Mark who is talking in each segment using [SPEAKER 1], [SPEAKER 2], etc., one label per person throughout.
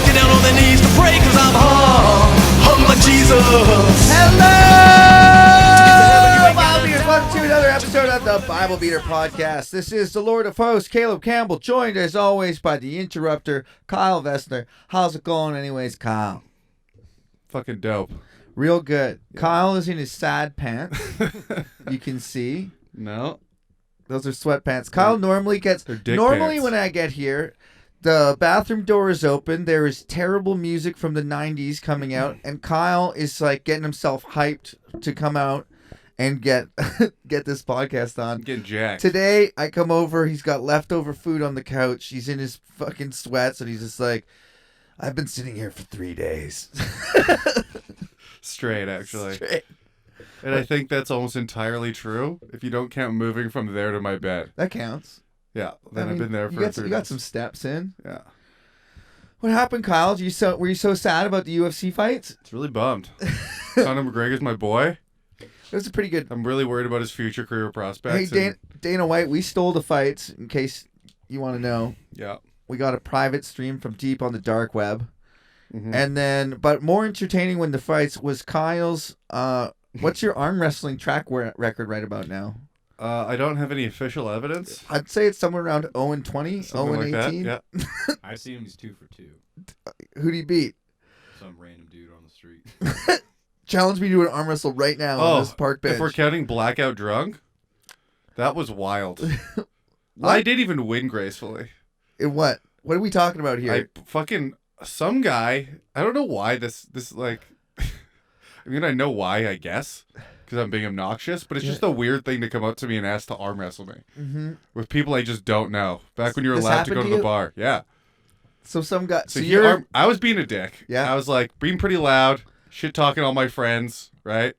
[SPEAKER 1] get down on their knees to pray, cause I'm hung like Jesus.
[SPEAKER 2] Hello, Bible Beaters. Welcome to another episode of the Bible Beater Podcast. This is the Lord of Hosts, Caleb Campbell, joined as always by the interrupter, Kyle Vestner. How's it going anyways, Kyle?
[SPEAKER 3] Fucking dope.
[SPEAKER 2] Real good. Yeah. Kyle is in his sad pants. You can see.
[SPEAKER 3] No.
[SPEAKER 2] Those are sweatpants. Kyle normally gets... Normally
[SPEAKER 3] pants.
[SPEAKER 2] when I get here, the bathroom door is open. There is terrible music from the 90s coming out. And Kyle is like getting himself hyped to come out and get this podcast on.
[SPEAKER 3] Getting jacked.
[SPEAKER 2] Today, I come over. He's got leftover food on the couch. He's in his fucking sweats. And he's just like, I've been sitting here for 3 days.
[SPEAKER 3] Straight, actually.
[SPEAKER 2] Straight.
[SPEAKER 3] And I think that's almost entirely true if you don't count moving from there to my bed.
[SPEAKER 2] That counts.
[SPEAKER 3] Yeah. Then I've been there for 3 days.
[SPEAKER 2] You got some steps in.
[SPEAKER 3] Yeah.
[SPEAKER 2] What happened, Kyle? Were you so sad about the UFC fights?
[SPEAKER 3] It's really bummed. Connor Macgregor's my boy.
[SPEAKER 2] It was a pretty good...
[SPEAKER 3] I'm really worried about his future career prospects.
[SPEAKER 2] Hey, Dana White, we stole the fights, in case you want to know.
[SPEAKER 3] Yeah.
[SPEAKER 2] We got a private stream from deep on the dark web.
[SPEAKER 3] Mm-hmm.
[SPEAKER 2] And then, but more entertaining when the fights was Kyle's... what's your arm wrestling track record right about now?
[SPEAKER 3] I don't have any official evidence.
[SPEAKER 2] I'd say it's somewhere around 0-20,
[SPEAKER 3] Something
[SPEAKER 2] 0-18.
[SPEAKER 3] Like that, yeah.
[SPEAKER 4] I've seen him. He's 2 for 2.
[SPEAKER 2] Who'd he beat?
[SPEAKER 4] Some random dude on the street.
[SPEAKER 2] Challenge me to an arm wrestle right now on this park bench.
[SPEAKER 3] If we're counting blackout drunk, that was wild. I did even win gracefully.
[SPEAKER 2] In what? What are we talking about here?
[SPEAKER 3] Some guy, I don't know why this like, I mean, I know why, I guess, because I'm being obnoxious, but it's just a weird thing to come up to me and ask to arm wrestle me with people I just don't know. Back when you were allowed to go to the bar. Yeah.
[SPEAKER 2] So some guy.
[SPEAKER 3] So I was being a dick.
[SPEAKER 2] Yeah.
[SPEAKER 3] I was like being pretty loud, shit talking all my friends, right?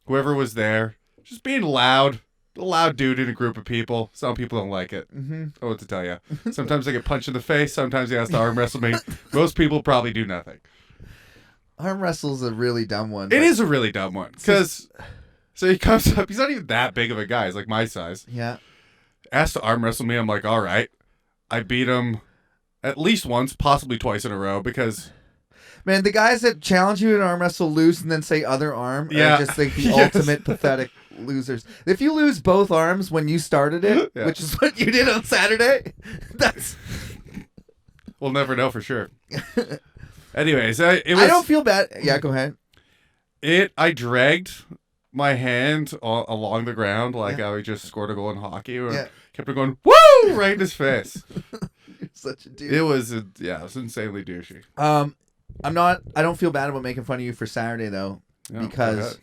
[SPEAKER 3] Whoever was there, just being loud. A loud dude in a group of people. Some people don't like it. I don't know what to tell you. Sometimes I get punched in the face. Sometimes he has to arm wrestle me. Most people probably do nothing.
[SPEAKER 2] Arm wrestle's a really dumb one.
[SPEAKER 3] It is a really dumb one. Because, so he comes up. He's not even that big of a guy. He's like my size.
[SPEAKER 2] Yeah.
[SPEAKER 3] Asked to arm wrestle me. I'm like, all right. I beat him at least once, possibly twice in a row because...
[SPEAKER 2] Man, the guys that challenge you in arm wrestle lose and then say other arm are just like the ultimate pathetic losers. If you lose both arms when you started it, which is what you did on Saturday, that's...
[SPEAKER 3] We'll never know for sure. Anyways,
[SPEAKER 2] I don't feel bad. Yeah, go ahead.
[SPEAKER 3] I dragged my hand along the ground like I just scored a goal in hockey. Or kept it going, woo, right in his face.
[SPEAKER 2] You're such a dude.
[SPEAKER 3] It was insanely douchey.
[SPEAKER 2] I don't feel bad about making fun of you for Saturday though, because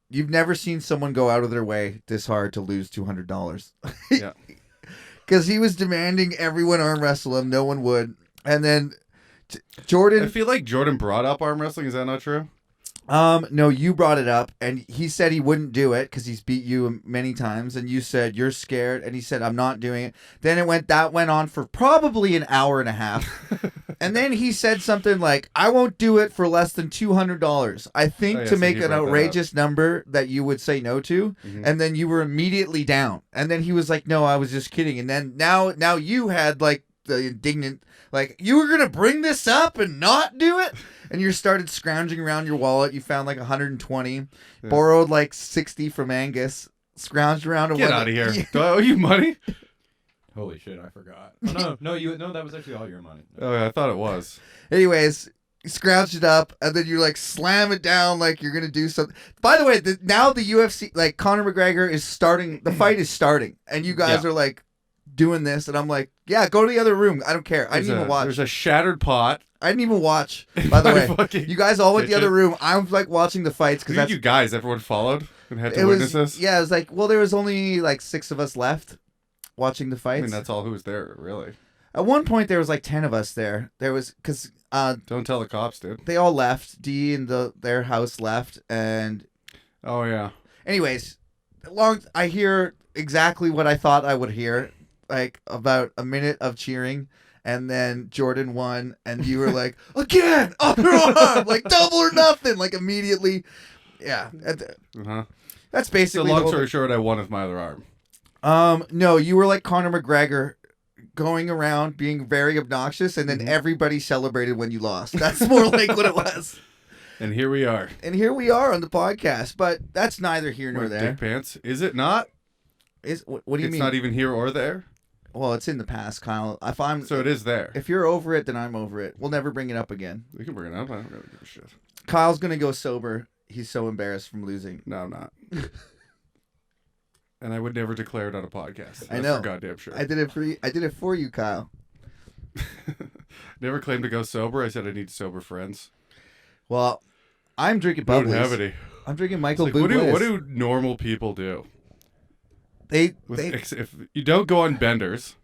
[SPEAKER 2] you've never seen someone go out of their way this hard to lose $200.
[SPEAKER 3] Yeah.
[SPEAKER 2] Because he was demanding everyone arm wrestle him, no one would, and then Jordan.
[SPEAKER 3] I feel like Jordan brought up arm wrestling. Is that not true?
[SPEAKER 2] No, you brought it up, and he said he wouldn't do it because he's beat you many times, and you said you're scared, and he said I'm not doing it. Then that went on for probably an hour and a half, and then he said something like, "I won't do it for less than $200." I think to make an outrageous number that you would say no to, and then you were immediately down, and then he was like, "No, I was just kidding," and then now you had like the indignant. Like, you were going to bring this up and not do it? And you started scrounging around your wallet. You found like 120. Borrowed like 60 from Angus. Scrounged around.
[SPEAKER 3] Get out of here. Do I owe you money?
[SPEAKER 4] Holy shit, I forgot. Oh, no, that was actually all your money.
[SPEAKER 3] Oh, yeah, I thought it was.
[SPEAKER 2] Anyways, you scrounged it up, and then you like slam it down like you're going to do something. By the way, now the UFC, like Connor Macgregor is starting. The fight is starting. And you guys are like, doing this, and I'm like, yeah, go to the other room. I don't care. I didn't even watch.
[SPEAKER 3] There's a shattered pot.
[SPEAKER 2] I didn't even watch, by the way. You guys all went to the other room. I'm like watching the fights. Because
[SPEAKER 3] you guys, everyone followed and had to witness this?
[SPEAKER 2] Yeah, it was like, well, there was only like 6 of us left watching the fights.
[SPEAKER 3] I mean, that's all who was there, really.
[SPEAKER 2] At one point, there was like 10 of us there. There was, because...
[SPEAKER 3] don't tell the cops, dude.
[SPEAKER 2] They all left. Dee and their house left, and...
[SPEAKER 3] Oh, yeah.
[SPEAKER 2] Anyways, I hear exactly what I thought I would hear. Like about a minute of cheering, and then Jordan won, and you were like, again, other arm, like double or nothing, like immediately. Yeah. That's basically.
[SPEAKER 3] So long story short, I won with my other arm.
[SPEAKER 2] No, you were like Connor Macgregor going around being very obnoxious, and then everybody celebrated when you lost. That's more like what it was.
[SPEAKER 3] And here we are.
[SPEAKER 2] And here we are on the podcast, but that's neither here nor
[SPEAKER 3] We're
[SPEAKER 2] there.
[SPEAKER 3] Dick pants. Is it not?
[SPEAKER 2] What do you
[SPEAKER 3] It's
[SPEAKER 2] mean?
[SPEAKER 3] not even here or there?
[SPEAKER 2] Well, it's in the past, Kyle.
[SPEAKER 3] So it is there.
[SPEAKER 2] If you're over it, then I'm over it. We'll never bring it up again.
[SPEAKER 3] We can bring it up. I don't really give a shit.
[SPEAKER 2] Kyle's gonna go sober. He's so embarrassed from losing.
[SPEAKER 3] No, I'm not. And I would never declare it on a podcast.
[SPEAKER 2] I
[SPEAKER 3] That's
[SPEAKER 2] know.
[SPEAKER 3] for goddamn sure.
[SPEAKER 2] I did it for you. I did it for you, Kyle.
[SPEAKER 3] Never claimed to go sober. I said I need sober friends.
[SPEAKER 2] Well, I'm drinking
[SPEAKER 3] Don't
[SPEAKER 2] bubblies.
[SPEAKER 3] have any.
[SPEAKER 2] I'm drinking
[SPEAKER 3] It's
[SPEAKER 2] Michael
[SPEAKER 3] like,
[SPEAKER 2] Bublé.
[SPEAKER 3] what do normal people do?
[SPEAKER 2] They
[SPEAKER 3] If you don't go on benders,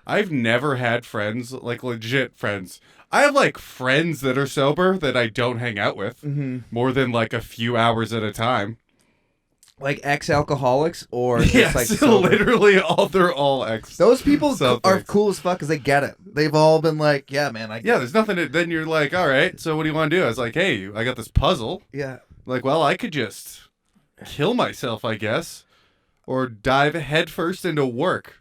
[SPEAKER 3] I've never had friends, like legit friends. I have like friends that are sober that I don't hang out with more than like a few hours at a time.
[SPEAKER 2] like ex-alcoholics or just
[SPEAKER 3] Yes,
[SPEAKER 2] like sober.
[SPEAKER 3] literally they're all ex.
[SPEAKER 2] Those people
[SPEAKER 3] Something.
[SPEAKER 2] are cool as fuck because they get it. They've all been like, yeah, man, I get
[SPEAKER 3] Yeah,
[SPEAKER 2] it.
[SPEAKER 3] there's nothing. Then you're like, all right, so what do you want to do? I was like, hey, I got this puzzle.
[SPEAKER 2] Yeah.
[SPEAKER 3] Like, well, I could just kill myself, I guess, or dive headfirst into work.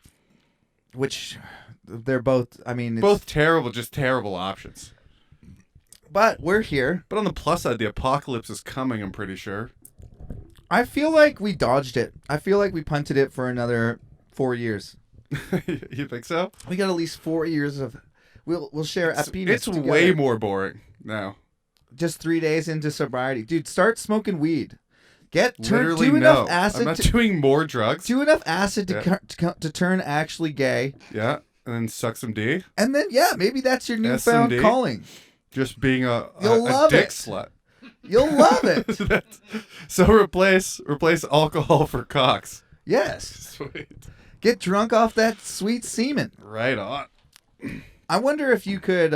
[SPEAKER 2] Which they're both, I mean, it's,
[SPEAKER 3] Both terrible, just terrible options.
[SPEAKER 2] but we're here.
[SPEAKER 3] But on the plus side, the apocalypse is coming, I'm pretty sure.
[SPEAKER 2] I feel like we dodged it. I feel like we punted it for another 4 years.
[SPEAKER 3] You think so?
[SPEAKER 2] We got at least 4 years of. We'll share happiness.
[SPEAKER 3] It's
[SPEAKER 2] together.
[SPEAKER 3] way more boring now.
[SPEAKER 2] Just 3 days into sobriety, dude. Start smoking weed. Do
[SPEAKER 3] Literally,
[SPEAKER 2] enough
[SPEAKER 3] no.
[SPEAKER 2] acid.
[SPEAKER 3] I'm not doing more drugs.
[SPEAKER 2] Do enough acid
[SPEAKER 3] Yeah.
[SPEAKER 2] to turn actually gay,
[SPEAKER 3] Yeah, and then suck some D.
[SPEAKER 2] and then maybe that's your newfound
[SPEAKER 3] S&D.
[SPEAKER 2] calling.
[SPEAKER 3] Just being a
[SPEAKER 2] You'll love
[SPEAKER 3] dick
[SPEAKER 2] it.
[SPEAKER 3] slut.
[SPEAKER 2] You'll love it.
[SPEAKER 3] So replace alcohol for cocks.
[SPEAKER 2] Yes.
[SPEAKER 3] Sweet.
[SPEAKER 2] Get drunk off that sweet semen.
[SPEAKER 3] Right on.
[SPEAKER 2] I wonder if you could.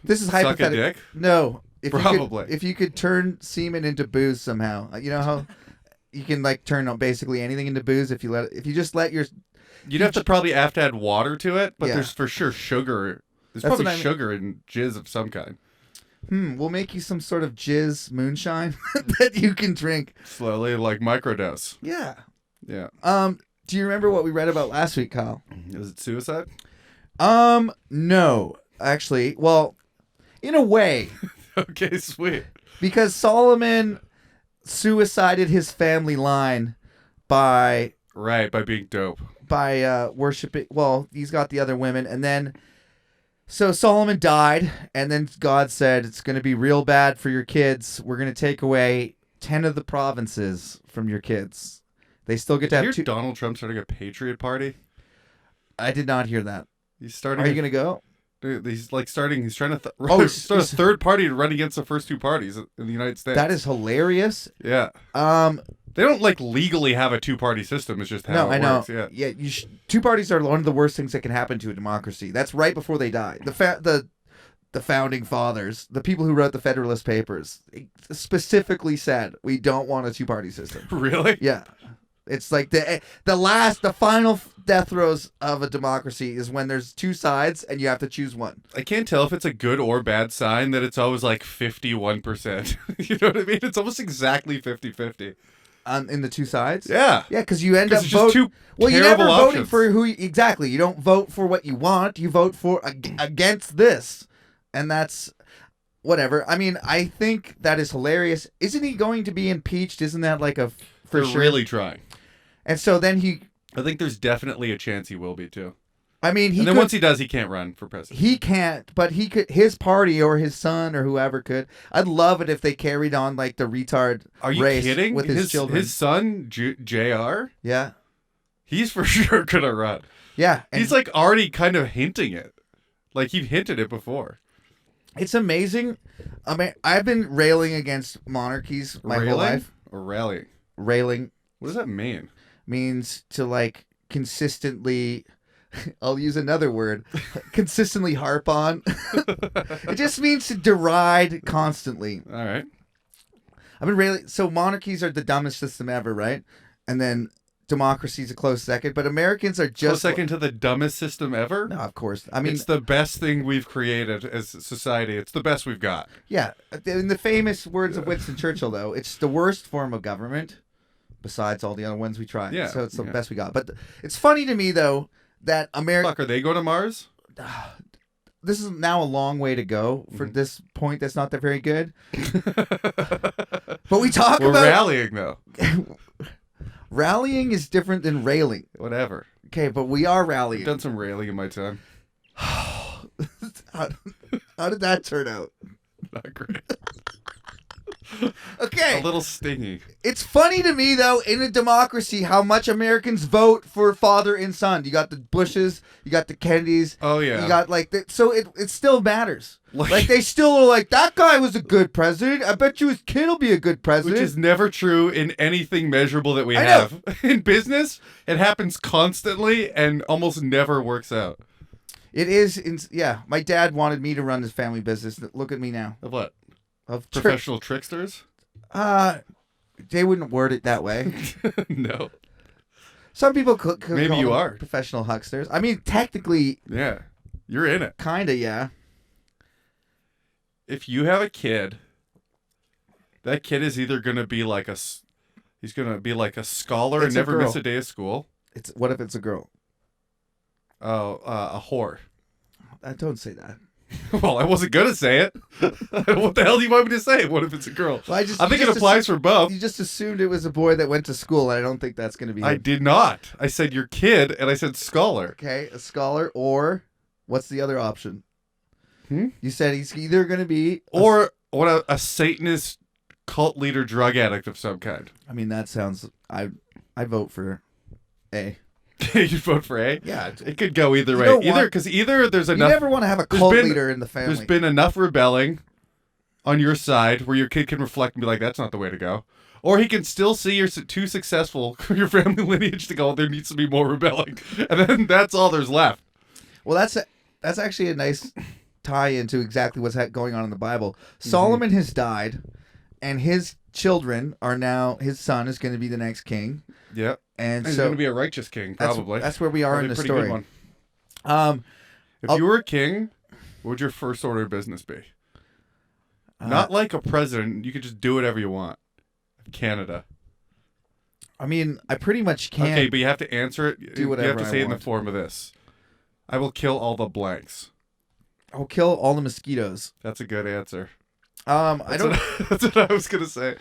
[SPEAKER 2] This is
[SPEAKER 3] Suck a
[SPEAKER 2] hypothetical.
[SPEAKER 3] dick?
[SPEAKER 2] No.
[SPEAKER 3] Probably.
[SPEAKER 2] If you could turn semen into booze somehow, you know how you can like turn basically anything into booze if you just let your.
[SPEAKER 3] You'd have to add water to it, but
[SPEAKER 2] Yeah.
[SPEAKER 3] there's for sure sugar. There's
[SPEAKER 2] That's
[SPEAKER 3] probably
[SPEAKER 2] what I mean.
[SPEAKER 3] sugar and jizz of some kind.
[SPEAKER 2] We'll make you some sort of jizz moonshine that you can drink.
[SPEAKER 3] Slowly, like microdose.
[SPEAKER 2] Yeah.
[SPEAKER 3] Yeah.
[SPEAKER 2] Do you remember what we read about last week, Kyle?
[SPEAKER 3] Is it suicide?
[SPEAKER 2] No, actually. Well, in a way,
[SPEAKER 3] Okay, sweet.
[SPEAKER 2] because Solomon suicided his family line by
[SPEAKER 3] Right, by being dope.
[SPEAKER 2] worshiping. Well, he's got the other women, and then so Solomon died, and then God said it's going to be real bad for your kids. We're going to take away 10 of the provinces from your kids. They still get to have
[SPEAKER 3] Hear
[SPEAKER 2] two.
[SPEAKER 3] Donald Trump starting a Patriot Party?
[SPEAKER 2] I did not hear that.
[SPEAKER 3] He's starting.
[SPEAKER 2] Are you going to go?
[SPEAKER 3] He's like starting. He's trying to start a
[SPEAKER 2] he's-
[SPEAKER 3] third party to run against the first two parties in the United States.
[SPEAKER 2] That is hilarious.
[SPEAKER 3] Yeah. They don't like legally have a two-party system. It's just how
[SPEAKER 2] No,
[SPEAKER 3] it
[SPEAKER 2] I know.
[SPEAKER 3] works. Yeah.
[SPEAKER 2] Yeah, two parties are one of the worst things that can happen to a democracy. That's right before they die. The founding fathers, the people who wrote the Federalist Papers, specifically said we don't want a two-party system.
[SPEAKER 3] Really?
[SPEAKER 2] Yeah, it's like the final death throes of a democracy is when there's two sides and you have to choose one.
[SPEAKER 3] I can't tell if it's a good or bad sign that it's always like 51%. You know what I mean? It's almost exactly 50-50.
[SPEAKER 2] In the two sides.
[SPEAKER 3] Yeah.
[SPEAKER 2] Yeah, because you end
[SPEAKER 3] 'Cause
[SPEAKER 2] up
[SPEAKER 3] it's just
[SPEAKER 2] voting.
[SPEAKER 3] two
[SPEAKER 2] Well, you never
[SPEAKER 3] terrible
[SPEAKER 2] voting
[SPEAKER 3] options.
[SPEAKER 2] for who exactly. You don't vote for what you want. You vote for against this, and that's whatever. I mean, I think that is hilarious. Isn't he going to be impeached? Isn't that like a for
[SPEAKER 3] They're
[SPEAKER 2] sure?
[SPEAKER 3] really trying.
[SPEAKER 2] And so then he.
[SPEAKER 3] I think there's definitely a chance he will be too.
[SPEAKER 2] I mean, he
[SPEAKER 3] And then
[SPEAKER 2] could,
[SPEAKER 3] once he does, he can't run for president.
[SPEAKER 2] he can't, but he could. His party or his son or whoever could. I'd love it if they carried on like the retard
[SPEAKER 3] Are you
[SPEAKER 2] race
[SPEAKER 3] kidding?
[SPEAKER 2] with his children.
[SPEAKER 3] His son, Jr.,
[SPEAKER 2] Yeah,
[SPEAKER 3] he's for sure gonna run.
[SPEAKER 2] yeah. And
[SPEAKER 3] He's like already kind of hinting it. Like he hinted it before.
[SPEAKER 2] it's amazing. I mean, I've been railing against monarchies my whole life.
[SPEAKER 3] Or rallying?
[SPEAKER 2] Railing
[SPEAKER 3] What does that mean?
[SPEAKER 2] means to like consistently. I'll use another word. Consistently harp on. It just means to deride constantly.
[SPEAKER 3] All right.
[SPEAKER 2] I've been railing. So monarchies are the dumbest system ever, right? And then democracy's a close second. But Americans are
[SPEAKER 3] Just
[SPEAKER 2] just
[SPEAKER 3] second to the dumbest system ever.
[SPEAKER 2] No, of course. I mean,
[SPEAKER 3] it's the best thing we've created as a society. It's the best we've got.
[SPEAKER 2] yeah. In the famous words of Winston Churchill, though, it's the worst form of government, besides all the other ones we tried.
[SPEAKER 3] Yeah,
[SPEAKER 2] So it's the
[SPEAKER 3] yeah.
[SPEAKER 2] best we got. But it's funny to me, though. that America.
[SPEAKER 3] Fuck, are they going to Mars?
[SPEAKER 2] This is now a long way to go for this point. That's not that very good. But we talk
[SPEAKER 3] We're
[SPEAKER 2] about
[SPEAKER 3] rallying though.
[SPEAKER 2] Rallying is different than railing.
[SPEAKER 3] Whatever.
[SPEAKER 2] Okay, but we are
[SPEAKER 3] I've
[SPEAKER 2] rallying.
[SPEAKER 3] done some railing in my time.
[SPEAKER 2] how did that turn out?
[SPEAKER 3] Not great.
[SPEAKER 2] Okay.
[SPEAKER 3] A little stingy.
[SPEAKER 2] It's funny to me, though, in a democracy, how much Americans vote for father and son. You got the Bushes, you got the Kennedys.
[SPEAKER 3] Oh, yeah.
[SPEAKER 2] You got, so it still matters. Like, they still are like, that guy was a good president. I bet you his kid will be a good president.
[SPEAKER 3] Which is never true in anything measurable that we
[SPEAKER 2] I
[SPEAKER 3] have. In business, it happens constantly and almost never works out.
[SPEAKER 2] It is, yeah. My dad wanted me to run his family business. Look at me now.
[SPEAKER 3] Of what?
[SPEAKER 2] Of
[SPEAKER 3] Professional tricksters?
[SPEAKER 2] They wouldn't word it that way.
[SPEAKER 3] No.
[SPEAKER 2] Some people could
[SPEAKER 3] Maybe
[SPEAKER 2] call
[SPEAKER 3] you
[SPEAKER 2] them
[SPEAKER 3] are.
[SPEAKER 2] professional hucksters. I mean, technically,
[SPEAKER 3] Yeah. You're in it.
[SPEAKER 2] kinda, yeah.
[SPEAKER 3] If you have a kid, that kid is either going to be like he's going to be like a scholar
[SPEAKER 2] It's
[SPEAKER 3] and
[SPEAKER 2] a
[SPEAKER 3] never miss
[SPEAKER 2] girl.
[SPEAKER 3] a day of school.
[SPEAKER 2] What if it's a girl?
[SPEAKER 3] Oh, a whore.
[SPEAKER 2] Don't say that.
[SPEAKER 3] Well, I wasn't going to say it. What the hell do you want me to say? What if it's a girl?
[SPEAKER 2] Well,
[SPEAKER 3] I think it applies for both.
[SPEAKER 2] You just assumed it was a boy that went to school, and I don't think that's going to be.
[SPEAKER 3] I
[SPEAKER 2] him.
[SPEAKER 3] did not. I said your kid, and I said scholar.
[SPEAKER 2] Okay, a scholar, or what's the other option?
[SPEAKER 3] Hmm?
[SPEAKER 2] You said he's either going to be,
[SPEAKER 3] Or what a Satanist cult leader drug addict of some kind.
[SPEAKER 2] I mean, that sounds. I vote for A.
[SPEAKER 3] You'd vote for A?
[SPEAKER 2] Yeah,
[SPEAKER 3] It could go either way.
[SPEAKER 2] don't
[SPEAKER 3] Either there's
[SPEAKER 2] you
[SPEAKER 3] enough.
[SPEAKER 2] never want to have a
[SPEAKER 3] there's
[SPEAKER 2] cult
[SPEAKER 3] been-
[SPEAKER 2] leader in the family.
[SPEAKER 3] There's been enough rebelling on your side where your kid can reflect and be like, that's not the way to go. Or he can still see you're too successful for your family lineage to go, there needs to be more rebelling. And then that's all there's left.
[SPEAKER 2] Well, that's actually a nice tie into exactly what's going on in the Bible.
[SPEAKER 3] Mm-hmm.
[SPEAKER 2] Solomon has died, and his children are now. His son is going to be the next king,
[SPEAKER 3] Yeah.
[SPEAKER 2] and
[SPEAKER 3] He's
[SPEAKER 2] so
[SPEAKER 3] going to be a righteous king, probably.
[SPEAKER 2] that's where we are
[SPEAKER 3] Probably
[SPEAKER 2] in
[SPEAKER 3] a
[SPEAKER 2] the
[SPEAKER 3] pretty
[SPEAKER 2] story.
[SPEAKER 3] good one. If
[SPEAKER 2] I'll-
[SPEAKER 3] you were a king, what would your first order of business be? Not like a president. You could just do whatever you want. Canada.
[SPEAKER 2] I mean, I pretty much can.
[SPEAKER 3] Okay, but you have to answer it.
[SPEAKER 2] do
[SPEAKER 3] You
[SPEAKER 2] whatever
[SPEAKER 3] have to
[SPEAKER 2] I
[SPEAKER 3] say it in the
[SPEAKER 2] want.
[SPEAKER 3] form of this. I will kill all the blanks.
[SPEAKER 2] I'll kill all the mosquitoes.
[SPEAKER 3] That's a good answer.
[SPEAKER 2] I don't.
[SPEAKER 3] That's what I was going to say.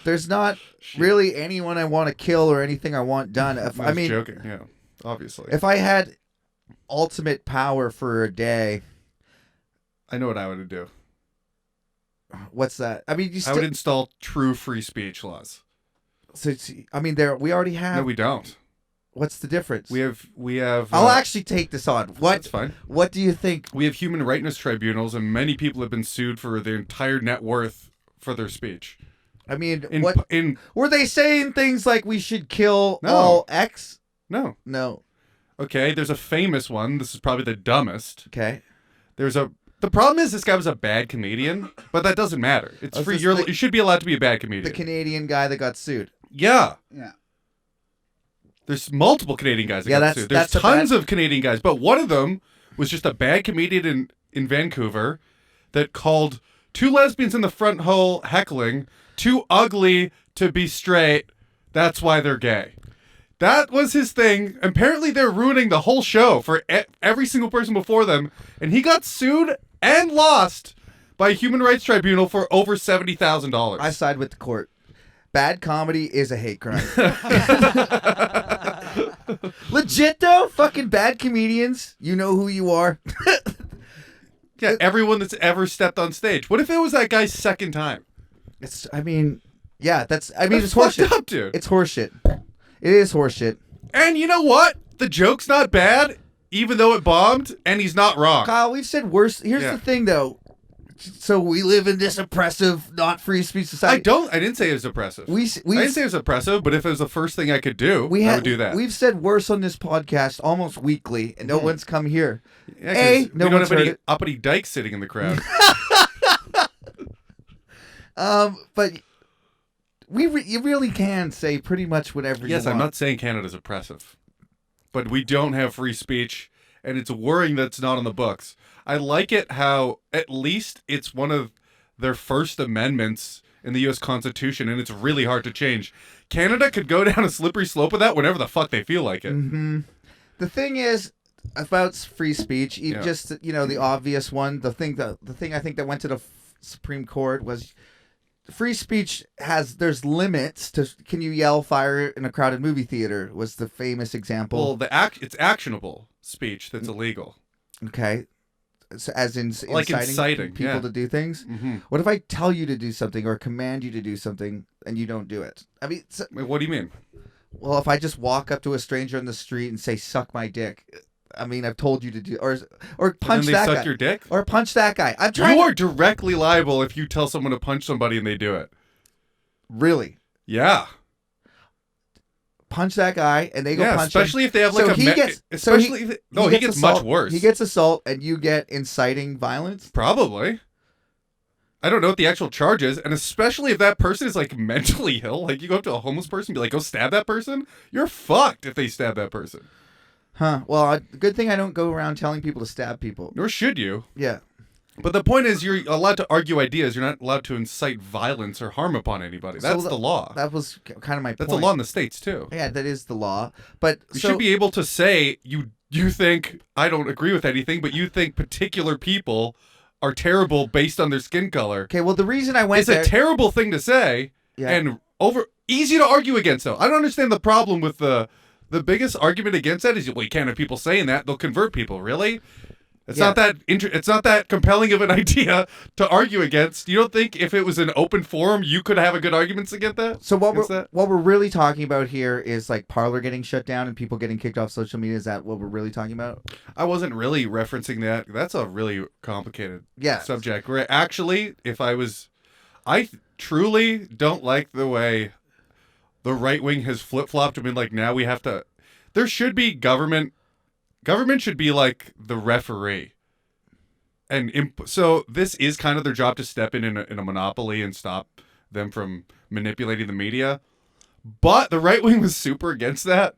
[SPEAKER 2] There's not really anyone I want to kill or anything I want done. If
[SPEAKER 3] I
[SPEAKER 2] I
[SPEAKER 3] was
[SPEAKER 2] mean,
[SPEAKER 3] joking. Yeah, obviously.
[SPEAKER 2] if I had ultimate power for a day,
[SPEAKER 3] I know what I would do.
[SPEAKER 2] what's that? I mean, you
[SPEAKER 3] I
[SPEAKER 2] still.
[SPEAKER 3] would install true free speech laws.
[SPEAKER 2] I mean, we already have.
[SPEAKER 3] No, we don't.
[SPEAKER 2] What's the difference?
[SPEAKER 3] We have.
[SPEAKER 2] I'll actually take this on. What?
[SPEAKER 3] That's fine.
[SPEAKER 2] What do you think?
[SPEAKER 3] We have human rightness tribunals, and many people have been sued for their entire net worth for their speech.
[SPEAKER 2] I mean,
[SPEAKER 3] In
[SPEAKER 2] what
[SPEAKER 3] in
[SPEAKER 2] were they saying? Things like we should kill
[SPEAKER 3] No.
[SPEAKER 2] all X?
[SPEAKER 3] no.
[SPEAKER 2] No.
[SPEAKER 3] Okay, there's a famous one. This is probably the dumbest.
[SPEAKER 2] Okay.
[SPEAKER 3] The problem is this guy was a bad comedian, but that doesn't matter. It's
[SPEAKER 2] Oh,
[SPEAKER 3] free.
[SPEAKER 2] is this
[SPEAKER 3] You should be allowed to be a bad
[SPEAKER 2] The
[SPEAKER 3] comedian.
[SPEAKER 2] Canadian guy that got sued.
[SPEAKER 3] Yeah.
[SPEAKER 2] Yeah.
[SPEAKER 3] There's multiple Canadian guys that
[SPEAKER 2] Yeah,
[SPEAKER 3] got
[SPEAKER 2] that's-
[SPEAKER 3] sued. There's
[SPEAKER 2] that's a
[SPEAKER 3] tons
[SPEAKER 2] bad-
[SPEAKER 3] of Canadian guys, but one of them was just a bad comedian in Vancouver that called two lesbians in the front hall heckling, too ugly to be straight. That's why they're gay. That was his thing. Apparently, they're ruining the whole show for every single person before them, and he got sued and lost by a human rights tribunal for over $70,000.
[SPEAKER 2] I side with the court. Bad comedy is a hate crime. Legit though, fucking bad comedians. You know who you are.
[SPEAKER 3] Yeah, everyone that's ever stepped on stage. What if it was that guy's second time?
[SPEAKER 2] It's. I mean, yeah. It's
[SPEAKER 3] That's
[SPEAKER 2] horseshit.
[SPEAKER 3] fucked up, dude.
[SPEAKER 2] It's horseshit. It is horseshit.
[SPEAKER 3] And you know what? The joke's not bad, even though it bombed, and he's not wrong.
[SPEAKER 2] Kyle, we've said worse. Here's
[SPEAKER 3] Yeah.
[SPEAKER 2] the thing though. So we live in this oppressive, not free speech society.
[SPEAKER 3] I didn't say it was oppressive. I didn't say it was oppressive, but if it was the first thing I could do, I would do that.
[SPEAKER 2] We've said worse on this podcast almost weekly, and no one's come here.
[SPEAKER 3] Yeah, 'cause
[SPEAKER 2] A,
[SPEAKER 3] we
[SPEAKER 2] no
[SPEAKER 3] don't
[SPEAKER 2] one's
[SPEAKER 3] have any
[SPEAKER 2] heard it.
[SPEAKER 3] uppity dykes sitting in the crowd.
[SPEAKER 2] But you really can say pretty much whatever
[SPEAKER 3] Yes,
[SPEAKER 2] you want.
[SPEAKER 3] I'm not saying Canada's oppressive, but we don't have free speech, and it's worrying that it's not on the books. I like it how at least it's one of their first amendments in the U.S. Constitution, and it's really hard to change. Canada could go down a slippery slope of that whenever the fuck they feel like it.
[SPEAKER 2] Mm-hmm. The thing is, about free speech,
[SPEAKER 3] Yeah.
[SPEAKER 2] just the obvious one. The thing I think that went to the Supreme Court was free speech there's limits to. Can you yell fire in a crowded movie theater? Was the famous example.
[SPEAKER 3] Well, it's actionable speech that's illegal.
[SPEAKER 2] Okay. So as in
[SPEAKER 3] Like inciting
[SPEAKER 2] people
[SPEAKER 3] yeah.
[SPEAKER 2] to do things.
[SPEAKER 3] Mm-hmm.
[SPEAKER 2] What if I tell you to do something or command you to do something and you don't do it? I mean,
[SPEAKER 3] Wait, what do you mean?
[SPEAKER 2] well, if I just walk up to a stranger in the street and say "suck my dick," I mean, I've told you to do, or punch
[SPEAKER 3] And then they
[SPEAKER 2] that
[SPEAKER 3] suck
[SPEAKER 2] guy,
[SPEAKER 3] your dick?
[SPEAKER 2] or punch that guy. I'm trying.
[SPEAKER 3] You are directly liable if you tell someone to punch somebody and they do it.
[SPEAKER 2] Really
[SPEAKER 3] Yeah.
[SPEAKER 2] punch that guy and they go punch
[SPEAKER 3] especially
[SPEAKER 2] him.
[SPEAKER 3] if they have like
[SPEAKER 2] So
[SPEAKER 3] a
[SPEAKER 2] he gets-
[SPEAKER 3] especially
[SPEAKER 2] so
[SPEAKER 3] if he gets much
[SPEAKER 2] assault.
[SPEAKER 3] worse.
[SPEAKER 2] He gets assault and you get inciting violence.
[SPEAKER 3] Probably. I don't know what the actual charge is, and especially if that person is like mentally ill, like you go up to a homeless person and be like, go stab that person, you're fucked if they stab that person.
[SPEAKER 2] Huh. Well, good thing I don't go around telling people to stab people.
[SPEAKER 3] Nor should you.
[SPEAKER 2] Yeah.
[SPEAKER 3] But the point is, you're allowed to argue ideas. You're not allowed to incite violence or harm upon anybody. That's the law.
[SPEAKER 2] That was kind of my point.
[SPEAKER 3] That's the law in the States, too.
[SPEAKER 2] Yeah, that is the law. But
[SPEAKER 3] You should be able to say, you think, I don't agree with anything, but you think particular people are terrible based on their skin color.
[SPEAKER 2] Okay, well, the reason I went
[SPEAKER 3] It's a terrible thing to say,
[SPEAKER 2] Yeah.
[SPEAKER 3] and easy to argue against, though. I don't understand the problem with the biggest argument against that is, well, you can't have people saying that. They'll convert people. Really? It's not that it's not that compelling of an idea to argue against. You don't think if it was an open forum, you could have a good arguments against that?
[SPEAKER 2] So what we're really talking about here is like Parler getting shut down and people getting kicked off social media. Is that what we're really talking about?
[SPEAKER 3] I wasn't really referencing that. That's a really complicated subject. Where actually, I truly don't like the way the right wing has flip flopped. I mean, like now we have to. There should be government. Government should be like the referee. And so this is kind of their job to step in a monopoly and stop them from manipulating the media. But the right wing was super against that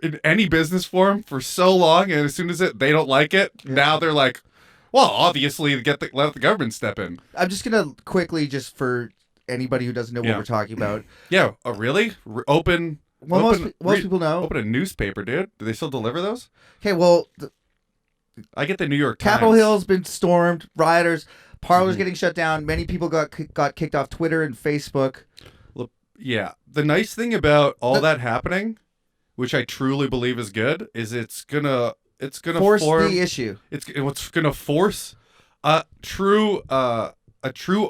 [SPEAKER 3] in any business forum for so long. And as soon as they don't like it, now they're like, well, obviously let the government step in.
[SPEAKER 2] I'm just going to quickly, just for anybody who doesn't know what we're talking about.
[SPEAKER 3] Yeah. Really? Open...
[SPEAKER 2] Well, most people know.
[SPEAKER 3] Open a newspaper, dude. Do they still deliver those?
[SPEAKER 2] Okay, well...
[SPEAKER 3] I get the New York Times.
[SPEAKER 2] Capitol Hill's been stormed. Rioters. Parler's getting shut down. Many people got kicked off Twitter and Facebook.
[SPEAKER 3] Look, yeah. The nice thing about all that happening, which I truly believe is good, is it's gonna
[SPEAKER 2] force the issue.
[SPEAKER 3] It's gonna force a true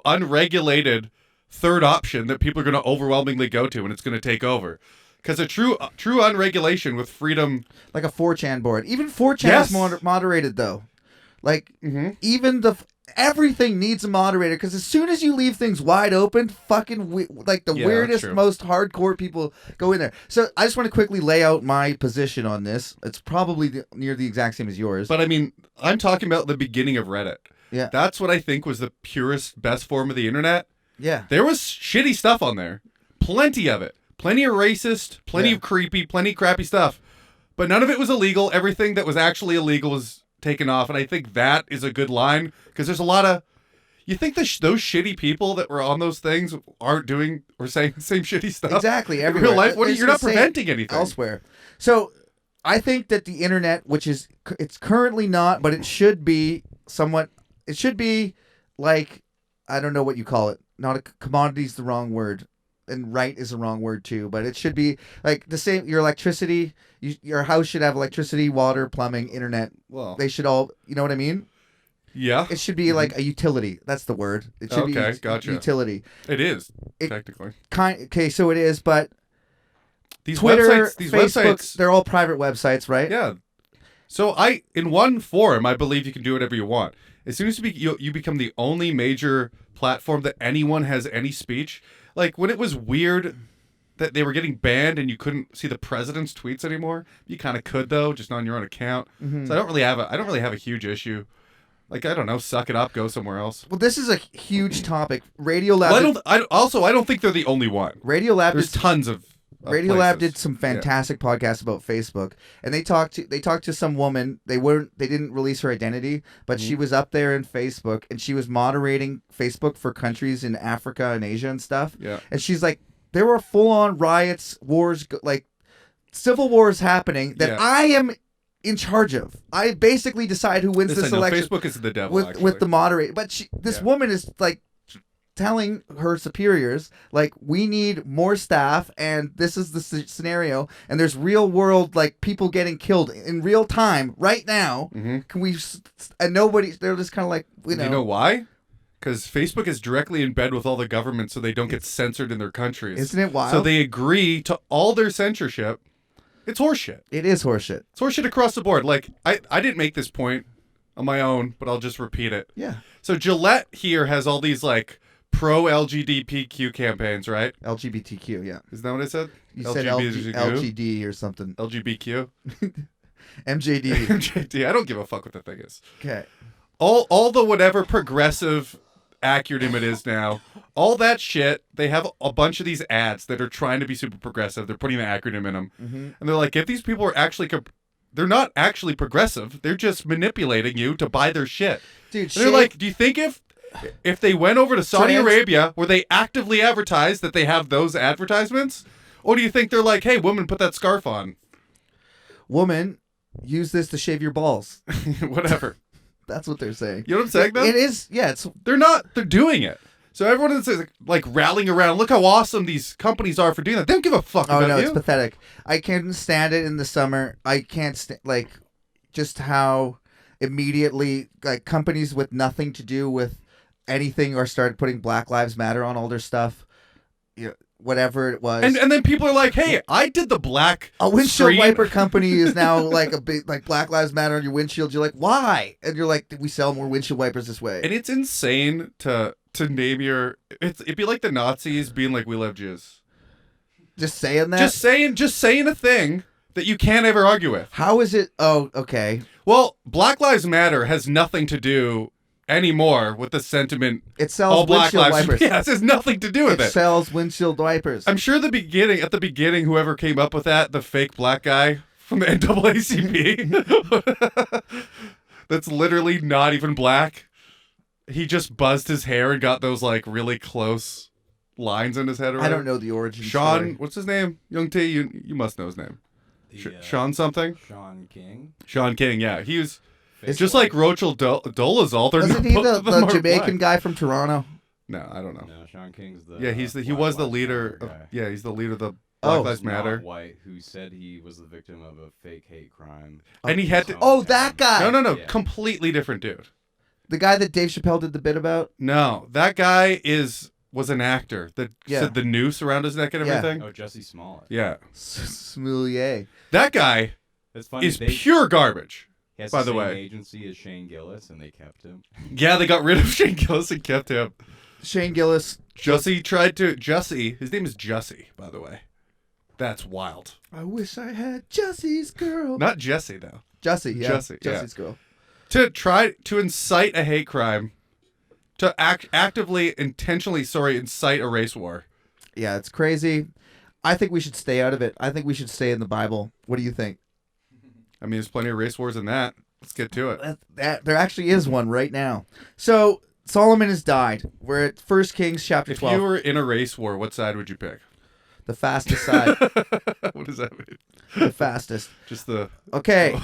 [SPEAKER 3] unregulated third option that people are gonna overwhelmingly go to, and it's gonna take over. Because a true unregulation with freedom,
[SPEAKER 2] like a 4chan board, even 4chan is moderated though. Like even everything needs a moderator. Because as soon as you leave things wide open, like the weirdest, most hardcore people go in there. So I just want to quickly lay out my position on this. It's probably near the exact same as yours.
[SPEAKER 3] But I mean, I'm talking about the beginning of Reddit.
[SPEAKER 2] Yeah,
[SPEAKER 3] that's what I think was the purest, best form of the internet.
[SPEAKER 2] Yeah,
[SPEAKER 3] there was shitty stuff on there, plenty of it. Plenty of racist, plenty of creepy, plenty of crappy stuff. But none of it was illegal. Everything that was actually illegal was taken off. And I think that is a good line. Because there's a lot of... You think those shitty people that were on those things aren't doing or saying the same shitty stuff?
[SPEAKER 2] Exactly.
[SPEAKER 3] In real life, you're not preventing anything.
[SPEAKER 2] Elsewhere. So I think that the internet, it's currently not, but it should be somewhat... It should be like... I don't know what you call it. Not a commodity's the wrong word. And right is the wrong word too, but it should be like the same. Your electricity, your house should have electricity, water, plumbing, internet.
[SPEAKER 3] Well,
[SPEAKER 2] they should all. You know what I mean?
[SPEAKER 3] Yeah.
[SPEAKER 2] It should be like a utility. That's the word. It should be
[SPEAKER 3] gotcha.
[SPEAKER 2] Utility.
[SPEAKER 3] It is technically.
[SPEAKER 2] Okay, so it is, but
[SPEAKER 3] these
[SPEAKER 2] Twitter,
[SPEAKER 3] Facebook, websites,
[SPEAKER 2] they're all private websites, right?
[SPEAKER 3] Yeah. So in one forum, I believe you can do whatever you want. As soon as you become the only major platform that anyone has any speech. Like when it was weird that they were getting banned and you couldn't see the president's tweets anymore, you kind of could though, just on your own account. So I don't really have a huge issue. Like I don't know, suck it up, go somewhere else.
[SPEAKER 2] Well, this is a huge topic. Radiolab.
[SPEAKER 3] Well, I don't think they're the only one.
[SPEAKER 2] Radiolab.
[SPEAKER 3] There's tons of.
[SPEAKER 2] Radiolab did some fantastic podcasts about Facebook, and they talked to some woman. They didn't release her identity, but she was up there in Facebook, and she was moderating Facebook for countries in Africa and Asia and stuff.
[SPEAKER 3] Yeah,
[SPEAKER 2] and she's like, there were full on riots, wars, like civil wars happening that I am in charge of. I basically decide who wins this
[SPEAKER 3] Listen, no,
[SPEAKER 2] election
[SPEAKER 3] Facebook is the devil,
[SPEAKER 2] with the moderator. But this woman is like telling her superiors, like, we need more staff, and this is the scenario, and there's real world, like, people getting killed in real time right now.
[SPEAKER 3] Mm-hmm.
[SPEAKER 2] Can we? And nobody. They're just kind of like,
[SPEAKER 3] Do you know why? Because Facebook is directly in bed with all the government, so they don't get censored in their countries.
[SPEAKER 2] Isn't it wild?
[SPEAKER 3] So they agree to all their censorship. It's horseshit.
[SPEAKER 2] It is horseshit.
[SPEAKER 3] It's horseshit across the board. Like, I didn't make this point on my own, but I'll just repeat it.
[SPEAKER 2] Yeah.
[SPEAKER 3] So Gillette here has all these, like, pro-LGBTQ campaigns, right?
[SPEAKER 2] LGBTQ, yeah.
[SPEAKER 3] Isn't that what I said?
[SPEAKER 2] You said LGD or something.
[SPEAKER 3] LGBTQ?
[SPEAKER 2] MJD.
[SPEAKER 3] MJD. I don't give a fuck what the thing is.
[SPEAKER 2] Okay.
[SPEAKER 3] All the whatever progressive acronym it is now, all that shit, they have a bunch of these ads that are trying to be super progressive. They're putting the acronym in them.
[SPEAKER 2] Mm-hmm.
[SPEAKER 3] And they're like, if these people are actually... they're not actually progressive. They're just manipulating you to buy their shit.
[SPEAKER 2] Dude,
[SPEAKER 3] they're like, do you think if they went over to Saudi Arabia, where they actively advertise that they have those advertisements? Or do you think they're like, hey, woman, put that scarf on?
[SPEAKER 2] Woman, use this to shave your balls.
[SPEAKER 3] Whatever.
[SPEAKER 2] That's what they're saying.
[SPEAKER 3] You know what I'm saying, though?
[SPEAKER 2] It is, yeah.
[SPEAKER 3] They're doing it. So everyone is like rallying around. Look how awesome these companies are for doing that. They don't give a fuck about you.
[SPEAKER 2] Oh, no, it's pathetic. I can't stand it in the summer. I can't like just how immediately like companies with nothing to do with anything are started putting Black Lives Matter on all their stuff. You know, whatever it was.
[SPEAKER 3] And then people are like, hey, I did the black
[SPEAKER 2] a windshield
[SPEAKER 3] screen.
[SPEAKER 2] wiper company is now like a big like Black Lives Matter on your windshield. You're like, why? And you're like, we sell more windshield wipers this way.
[SPEAKER 3] And it's insane to name your... It'd be like the Nazis being like, we love Jews.
[SPEAKER 2] Just saying that?
[SPEAKER 3] Just saying a thing that you can't ever argue with.
[SPEAKER 2] How is it? Oh, okay.
[SPEAKER 3] Well, Black Lives Matter has nothing to do anymore with the sentiment.
[SPEAKER 2] It sells
[SPEAKER 3] all Black
[SPEAKER 2] windshield
[SPEAKER 3] lives.
[SPEAKER 2] wipers.
[SPEAKER 3] Yes, it has nothing to do with it.
[SPEAKER 2] It sells windshield wipers.
[SPEAKER 3] I'm sure at the beginning, whoever came up with that, the fake black guy from the NAACP, that's literally not even black. He just buzzed his hair and got those like really close lines in his head. Or
[SPEAKER 2] I don't know the origin
[SPEAKER 3] Sean,
[SPEAKER 2] story.
[SPEAKER 3] what's his name? Young T, you must know his name. Sean something?
[SPEAKER 4] Sean King.
[SPEAKER 3] Sean King, yeah. He was...
[SPEAKER 2] It's
[SPEAKER 3] just like Rochel Dolezal. They're
[SPEAKER 2] Wasn't he the Jamaican guy from Toronto?
[SPEAKER 3] No, I don't know.
[SPEAKER 4] No, Sean King's the...
[SPEAKER 3] Yeah, he was the leader of... Yeah, he's the leader of the Black Lives Matter.
[SPEAKER 4] White, who said he was the victim of a fake hate crime.
[SPEAKER 3] And he had to...
[SPEAKER 2] Oh, that guy!
[SPEAKER 3] No.
[SPEAKER 4] Yeah.
[SPEAKER 3] Completely different dude.
[SPEAKER 2] The guy that Dave Chappelle did the bit about?
[SPEAKER 3] No, that guy was an actor that said the noose around his neck and everything.
[SPEAKER 4] Oh, Jesse Smollett.
[SPEAKER 3] Yeah.
[SPEAKER 2] Smoulier.
[SPEAKER 3] That guy
[SPEAKER 4] It's funny,
[SPEAKER 3] is pure garbage.
[SPEAKER 4] He has
[SPEAKER 3] by
[SPEAKER 4] the
[SPEAKER 3] the
[SPEAKER 4] same
[SPEAKER 3] way.
[SPEAKER 4] agency as Shane Gillis, and they kept him.
[SPEAKER 3] Yeah, they got rid of Shane Gillis and kept him.
[SPEAKER 2] Shane Gillis.
[SPEAKER 3] His name is Jussie, by the way. That's wild.
[SPEAKER 2] I wish I had Jesse's girl.
[SPEAKER 3] Not Jesse, though.
[SPEAKER 2] Jesse, yeah.
[SPEAKER 3] Jesse, yeah.
[SPEAKER 2] Jesse's girl.
[SPEAKER 3] To try to incite a hate crime, to intentionally incite a race war.
[SPEAKER 2] Yeah, it's crazy. I think we should stay out of it. I think we should stay in the Bible. What do you think?
[SPEAKER 3] I mean, there's plenty of race wars in that. Let's get to it.
[SPEAKER 2] There actually is one right now. So Solomon has died. We're at 1 Kings chapter 12.
[SPEAKER 3] If you were in a race war, what side would you pick?
[SPEAKER 2] The fastest side.
[SPEAKER 3] What does that mean?
[SPEAKER 2] The fastest.
[SPEAKER 3] Just the...
[SPEAKER 2] Okay.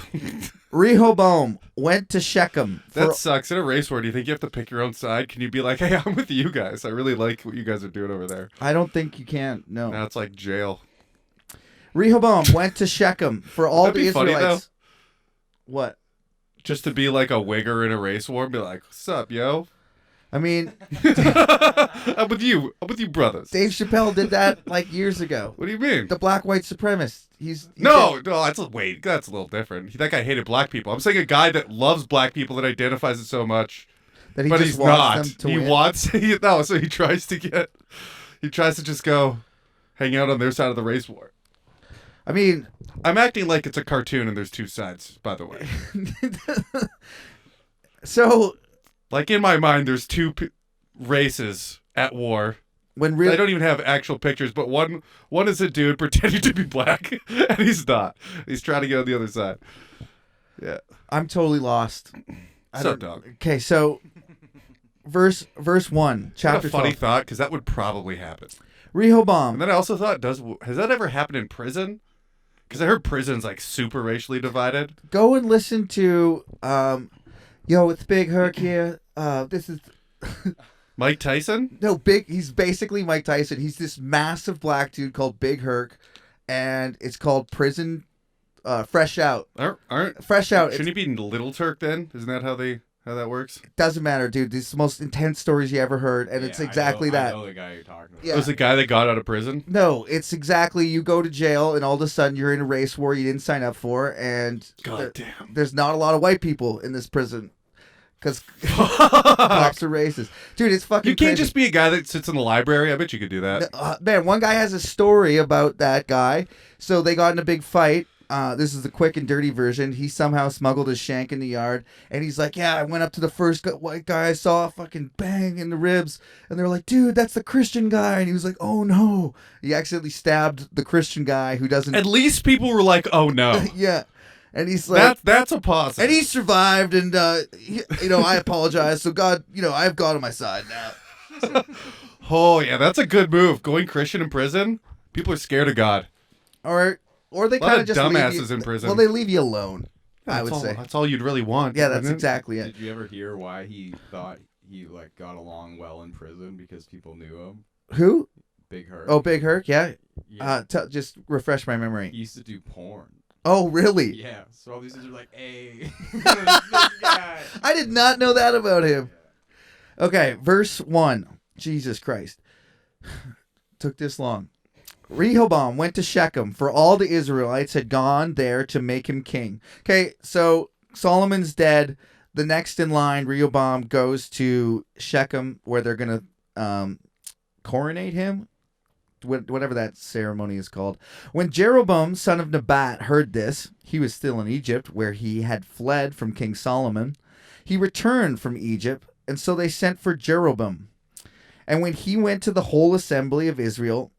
[SPEAKER 2] Rehoboam went to Shechem.
[SPEAKER 3] That sucks. In a race war, do you think you have to pick your own side? Can you be like, hey, I'm with you guys. I really like what you guys are doing over there.
[SPEAKER 2] I don't think you can. No.
[SPEAKER 3] Now it's like jail.
[SPEAKER 2] Rehoboam went to Shechem for all
[SPEAKER 3] That'd
[SPEAKER 2] the
[SPEAKER 3] be funny,
[SPEAKER 2] Israelites.
[SPEAKER 3] though.
[SPEAKER 2] What?
[SPEAKER 3] Just to be like a wigger in a race war and be like, what's up, yo?
[SPEAKER 2] I mean,
[SPEAKER 3] I'm with you. I'm with you, brothers.
[SPEAKER 2] Dave Chappelle did that like years ago.
[SPEAKER 3] What do you mean?
[SPEAKER 2] The black white supremacist.
[SPEAKER 3] No, that's a little different. That guy hated black people. I'm saying a guy that loves black people that identifies it so much,
[SPEAKER 2] that he
[SPEAKER 3] but
[SPEAKER 2] just
[SPEAKER 3] he's
[SPEAKER 2] wants
[SPEAKER 3] not.
[SPEAKER 2] them to
[SPEAKER 3] He
[SPEAKER 2] win.
[SPEAKER 3] wants so he tries to just go hang out on their side of the race war.
[SPEAKER 2] I mean,
[SPEAKER 3] I'm acting like it's a cartoon and there's two sides, by the way.
[SPEAKER 2] So,
[SPEAKER 3] like in my mind, there's two races at war.
[SPEAKER 2] when
[SPEAKER 3] I don't even have actual pictures, but one is a dude pretending to be black, and he's not. He's trying to get on the other side. Yeah.
[SPEAKER 2] I'm totally lost.
[SPEAKER 3] What's up, dog?
[SPEAKER 2] Okay, so verse 1, chapter
[SPEAKER 3] What a funny
[SPEAKER 2] 12.
[SPEAKER 3] thought, because that would probably happen.
[SPEAKER 2] Rehoboam.
[SPEAKER 3] And then I also thought, has that ever happened in prison? Because I heard prison's like super racially divided.
[SPEAKER 2] Go and listen to, yo, it's Big Herc here. This is
[SPEAKER 3] Mike Tyson?
[SPEAKER 2] no big. He's basically Mike Tyson. He's this massive black dude called Big Herc, and it's called Prison. Fresh Out.
[SPEAKER 3] Aren't
[SPEAKER 2] Fresh Out.
[SPEAKER 3] shouldn't he be Little Turk then? Isn't that how that works?
[SPEAKER 2] It doesn't matter, dude. These are the most intense stories you ever heard, and it's exactly that.
[SPEAKER 4] I know the guy you're talking about.
[SPEAKER 2] Yeah.
[SPEAKER 3] It was the guy that got out of prison?
[SPEAKER 2] No, it's exactly you go to jail, and all of a sudden you're in a race war you didn't sign up for, and
[SPEAKER 3] Damn.
[SPEAKER 2] there's not a lot of white people in this prison because cops are racist. Dude, it's fucking
[SPEAKER 3] You can't
[SPEAKER 2] crazy.
[SPEAKER 3] just be a guy that sits in the library. I bet you could do that.
[SPEAKER 2] Man, one guy has a story about that guy. So they got in a big fight. This is the quick and dirty version. He somehow smuggled his shank in the yard, and he's like, "Yeah, I went up to the first white guy I saw, fucking bang in the ribs," and they're like, "Dude, that's the Christian guy," and he was like, "Oh no!" He accidentally stabbed the Christian guy who doesn't.
[SPEAKER 3] At least people were like, "Oh no."
[SPEAKER 2] Yeah, and he's like,
[SPEAKER 3] That's a positive.
[SPEAKER 2] and he survived, and I apologize. So God, I have God on my side now.
[SPEAKER 3] Oh yeah, that's a good move. Going Christian in prison. People are scared of God.
[SPEAKER 2] Or they
[SPEAKER 3] A lot
[SPEAKER 2] kind
[SPEAKER 3] of
[SPEAKER 2] just
[SPEAKER 3] dumbasses
[SPEAKER 2] leave you,
[SPEAKER 3] in prison.
[SPEAKER 2] Well, they leave you alone. I would say.
[SPEAKER 3] That's all you'd really want.
[SPEAKER 2] Yeah, that's
[SPEAKER 3] wouldn't it?
[SPEAKER 2] exactly it.
[SPEAKER 4] Did you ever hear why he thought he like got along well in prison because people knew him?
[SPEAKER 2] Who?
[SPEAKER 4] Big Herc.
[SPEAKER 2] Oh, Big Herc. Yeah.
[SPEAKER 4] Yeah.
[SPEAKER 2] Just refresh my
[SPEAKER 4] He
[SPEAKER 2] memory.
[SPEAKER 4] used to do porn.
[SPEAKER 2] Oh, really?
[SPEAKER 4] Yeah. So all these dudes are like, hey, this guy.
[SPEAKER 2] I did not know that about him. Okay, verse 1. Jesus Christ. Took this long. Rehoboam went to Shechem, for all the Israelites had gone there to make him king. Okay, so Solomon's dead. The next in line, Rehoboam goes to Shechem, where they're going to coronate him. Whatever that ceremony is called. When Jeroboam, son of Nebat, heard this, he was still in Egypt, where he had fled from King Solomon. He returned from Egypt, and so they sent for Jeroboam. And when he went to the whole assembly of Israel,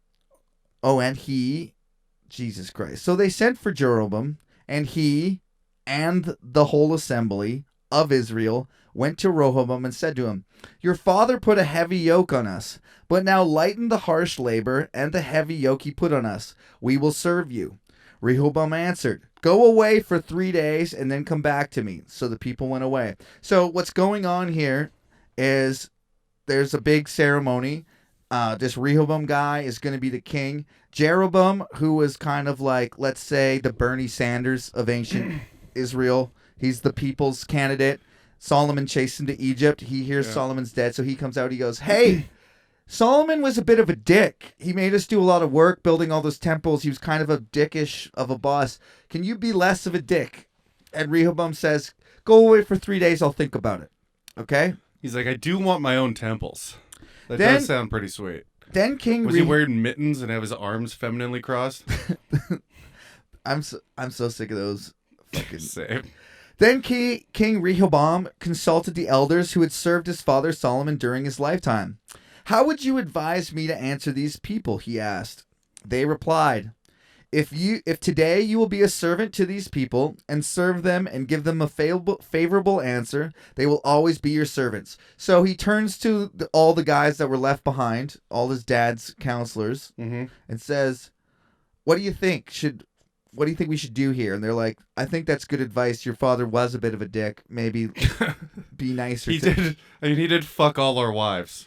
[SPEAKER 2] Jesus Christ. So they sent for Jeroboam, and he and the whole assembly of Israel went to Rehoboam and said to him, "Your father put a heavy yoke on us, but now lighten the harsh labor and the heavy yoke he put on us. We will serve you." Rehoboam answered, "Go away for 3 days and then come back to me." So the people went away. So what's going on here is there's a big ceremony. This Rehoboam guy is going to be the king. Jeroboam, who was kind of like, let's say, the Bernie Sanders of ancient Israel. He's the people's candidate. Solomon chased him to Egypt. He hears Solomon's dead, so he comes out. He goes, "Hey, Solomon was a bit of a dick. He made us do a lot of work building all those temples. He was kind of a dickish of a boss. Can you be less of a dick?" And Rehoboam says, "Go away for 3 days. I'll think about it." Okay?
[SPEAKER 3] He's like, I do want my own temples. That
[SPEAKER 2] Then-
[SPEAKER 3] does sound pretty sweet.
[SPEAKER 2] Then King
[SPEAKER 3] Was he wearing mittens and have his arms femininely crossed?
[SPEAKER 2] I'm so sick of those fucking.
[SPEAKER 3] Same.
[SPEAKER 2] Then King Rehoboam consulted the elders who had served his father Solomon during his lifetime. "How would you advise me to answer these people?" he asked. They replied, If today you will be a servant to these people and serve them and give them a favorable answer, they will always be your servants." So he turns to all the guys that were left behind, all his dad's counselors,
[SPEAKER 3] Mm-hmm.
[SPEAKER 2] and says, "What do you think? What do you think we should do here?" And they're like, "I think that's good advice. Your father was a bit of a dick. Maybe be nicer."
[SPEAKER 3] He did fuck all our wives.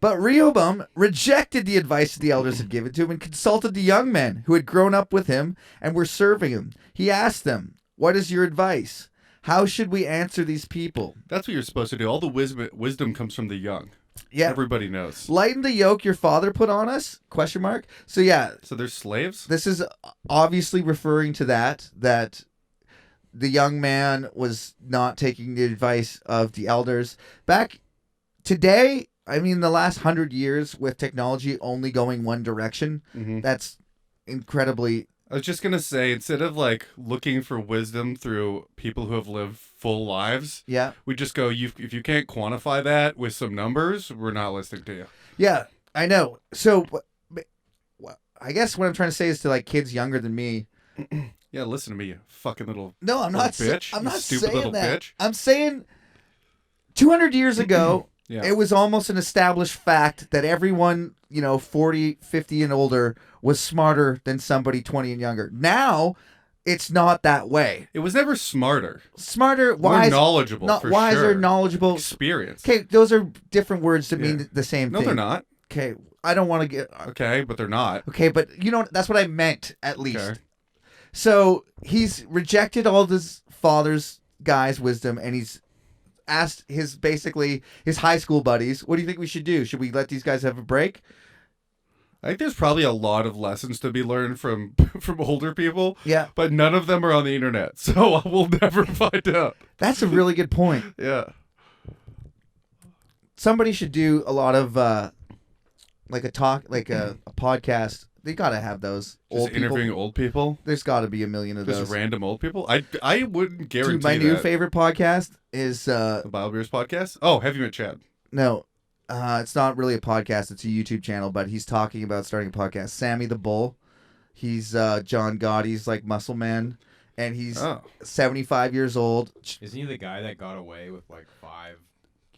[SPEAKER 2] But Rehoboam rejected the advice the elders had given to him and consulted the young men who had grown up with him and were serving him. He asked them, "What is your advice? How should we answer these people?"
[SPEAKER 3] That's what you're supposed to do. All the wisdom comes from the young.
[SPEAKER 2] Yeah.
[SPEAKER 3] Everybody knows.
[SPEAKER 2] "Lighten the yoke your father put on us?" ? So yeah,
[SPEAKER 3] So they're slaves?
[SPEAKER 2] this is obviously referring to that the young man was not taking the advice of the elders. Back today, I mean, the last 100 years with technology only going one direction,
[SPEAKER 3] Mm-hmm.
[SPEAKER 2] that's incredibly...
[SPEAKER 3] I was just going to say, instead of like looking for wisdom through people who have lived full lives,
[SPEAKER 2] Yeah.
[SPEAKER 3] we just go, if you can't quantify that with some numbers, we're not listening to you.
[SPEAKER 2] Yeah, I know. So I guess what I'm trying to say is to like kids younger than me.
[SPEAKER 3] Yeah, listen to me, you fucking little
[SPEAKER 2] No, I'm not
[SPEAKER 3] bitch.
[SPEAKER 2] I'm
[SPEAKER 3] You
[SPEAKER 2] not
[SPEAKER 3] stupid
[SPEAKER 2] saying
[SPEAKER 3] little
[SPEAKER 2] that.
[SPEAKER 3] bitch.
[SPEAKER 2] I'm saying 200 years ago,
[SPEAKER 3] Yeah.
[SPEAKER 2] It was almost an established fact that everyone, 40, 50 and older was smarter than somebody 20 and younger. Now, it's not that way.
[SPEAKER 3] It was never smarter.
[SPEAKER 2] Smarter,
[SPEAKER 3] More
[SPEAKER 2] wise,
[SPEAKER 3] knowledgeable,
[SPEAKER 2] not
[SPEAKER 3] for
[SPEAKER 2] wiser,
[SPEAKER 3] sure.
[SPEAKER 2] knowledgeable.
[SPEAKER 3] Experience.
[SPEAKER 2] Okay, those are different words that mean the same
[SPEAKER 3] No,
[SPEAKER 2] thing.
[SPEAKER 3] they're not.
[SPEAKER 2] Okay, I don't want to get...
[SPEAKER 3] Okay, but they're not.
[SPEAKER 2] Okay, but that's what I meant, at least.
[SPEAKER 3] Okay.
[SPEAKER 2] So, he's rejected all his father's guy's wisdom, and he's asked his high school buddies, what do you think we should do? Should we let these guys have a break?
[SPEAKER 3] I think there's probably a lot of lessons to be learned from older people.
[SPEAKER 2] Yeah.
[SPEAKER 3] But none of them are on the internet, so we'll never find out.
[SPEAKER 2] That's a really good point.
[SPEAKER 3] Yeah.
[SPEAKER 2] Somebody should do a lot of a podcast. They gotta have those
[SPEAKER 3] Just interviewing
[SPEAKER 2] people.
[SPEAKER 3] old people.
[SPEAKER 2] There's got to be a million of
[SPEAKER 3] Just
[SPEAKER 2] those.
[SPEAKER 3] random old people. I wouldn't guarantee
[SPEAKER 2] Dude, my new
[SPEAKER 3] that.
[SPEAKER 2] favorite podcast is
[SPEAKER 3] The Bible Beers podcast. Oh, have you met Chad?
[SPEAKER 2] no, it's not really a podcast. It's a YouTube channel, but he's talking about starting a podcast. Sammy the Bull. He's John Gotti's muscle man, and he's 75 years old.
[SPEAKER 4] Isn't he the guy that got away with 5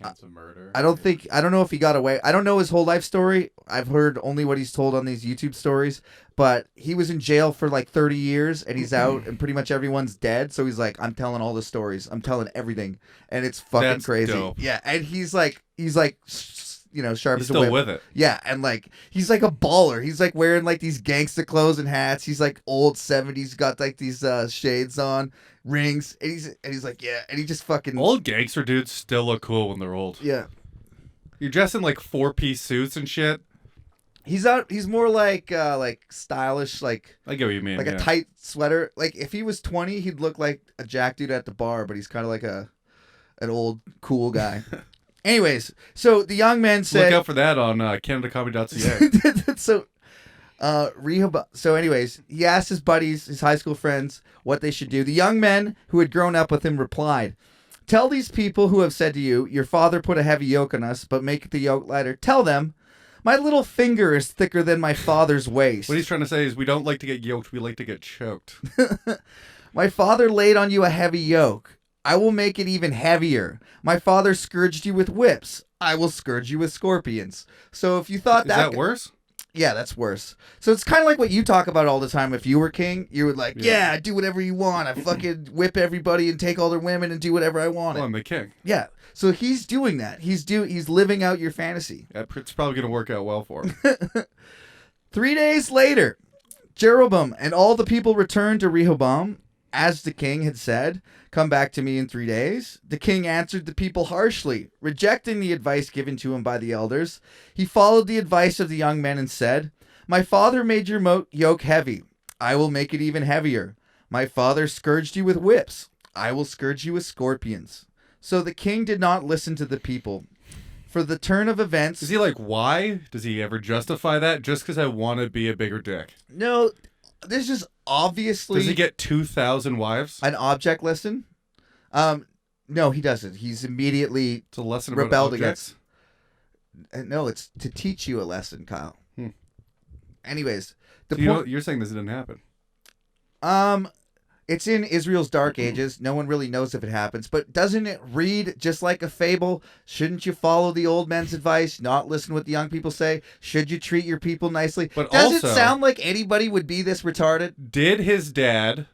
[SPEAKER 4] counts of murder?
[SPEAKER 2] I don't know if he got away. I don't know his whole life story. I've heard only what he's told on these YouTube stories, but he was in jail for 30 years and he's out and pretty much everyone's dead. So he's like, I'm telling all the stories. I'm telling everything. And it's fucking
[SPEAKER 3] That's
[SPEAKER 2] crazy.
[SPEAKER 3] dope.
[SPEAKER 2] Yeah. And he's sharp
[SPEAKER 3] He's
[SPEAKER 2] as a
[SPEAKER 3] still
[SPEAKER 2] whip.
[SPEAKER 3] with it.
[SPEAKER 2] Yeah. And he's a baller. He's wearing these gangsta clothes and hats. He's old 70s, got these shades on, rings. And he's like, yeah. And he just fucking.
[SPEAKER 3] Old gangster dudes still look cool when they're old.
[SPEAKER 2] Yeah.
[SPEAKER 3] You're dressed in 4-piece suits and shit.
[SPEAKER 2] He's more stylish,
[SPEAKER 3] I get what you mean.
[SPEAKER 2] a tight sweater. If he was 20, he'd look like a jack dude at the bar, but he's kind of an old cool guy. Anyways, so the young man said,
[SPEAKER 3] Look out for that on CanadaComedy.ca.
[SPEAKER 2] so Rehoboam. So anyways, he asked his buddies, his high school friends, what they should do. The young men who had grown up with him replied, "Tell these people who have said to you, your father put a heavy yoke on us, but make the yoke lighter. Tell them, my little finger is thicker than my father's waist.
[SPEAKER 3] What he's trying to say is we don't like to get yoked, we like to get choked.
[SPEAKER 2] My father laid on you a heavy yoke. I will make it even heavier. My father scourged you with whips. I will scourge you with scorpions." So if you thought
[SPEAKER 3] Is that worse?
[SPEAKER 2] Yeah, that's worse. So it's kind of like what you talk about all the time. If you were king, you would yeah, do whatever you want. I fucking whip everybody and take all their women and do whatever I want.
[SPEAKER 3] Well, I'm the king.
[SPEAKER 2] Yeah. So he's doing that. He's living out your fantasy.
[SPEAKER 3] It's probably going to work out well for him.
[SPEAKER 2] 3 days later, Jeroboam and all the people returned to Rehoboam, as the king had said, "Come back to me in 3 days." The king answered the people harshly, rejecting the advice given to him by the elders. He followed the advice of the young men and said, "My father made your yoke heavy. I will make it even heavier. My father scourged you with whips. I will scourge you with scorpions." So the king did not listen to the people. For the turn of events...
[SPEAKER 3] Is he why? Does he ever justify that? Just because I want to be a bigger dick?
[SPEAKER 2] No, this is obviously...
[SPEAKER 3] Does he get 2,000 wives?
[SPEAKER 2] an object lesson? No, he doesn't. He's immediately
[SPEAKER 3] It's a lesson about
[SPEAKER 2] rebelled
[SPEAKER 3] objects?
[SPEAKER 2] against... No, it's to teach you a lesson, Kyle. Anyways, the
[SPEAKER 3] So you're saying this didn't happen?
[SPEAKER 2] it's in Israel's dark ages. No one really knows if it happens, but doesn't it read just like a fable? Shouldn't you follow the old men's advice, not listen to what the young people say? Should you treat your people nicely?
[SPEAKER 3] But
[SPEAKER 2] Does
[SPEAKER 3] also,
[SPEAKER 2] it sound like anybody would be this retarded?
[SPEAKER 3] Did his dad...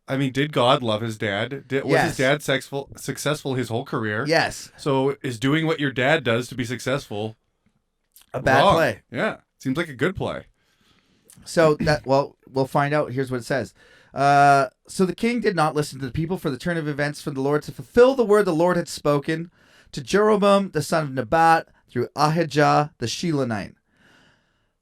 [SPEAKER 3] did God love his dad? Was his dad successful his whole career?
[SPEAKER 2] Yes.
[SPEAKER 3] So is doing what your dad does to be successful
[SPEAKER 2] A bad
[SPEAKER 3] wrong?
[SPEAKER 2] play.
[SPEAKER 3] Yeah. Seems like a good play.
[SPEAKER 2] So we'll find out. Here's what it says. So the king did not listen to the people for the turn of events from the Lord to fulfill the word the Lord had spoken to Jeroboam, the son of Nebat, through Ahijah the Shilonite.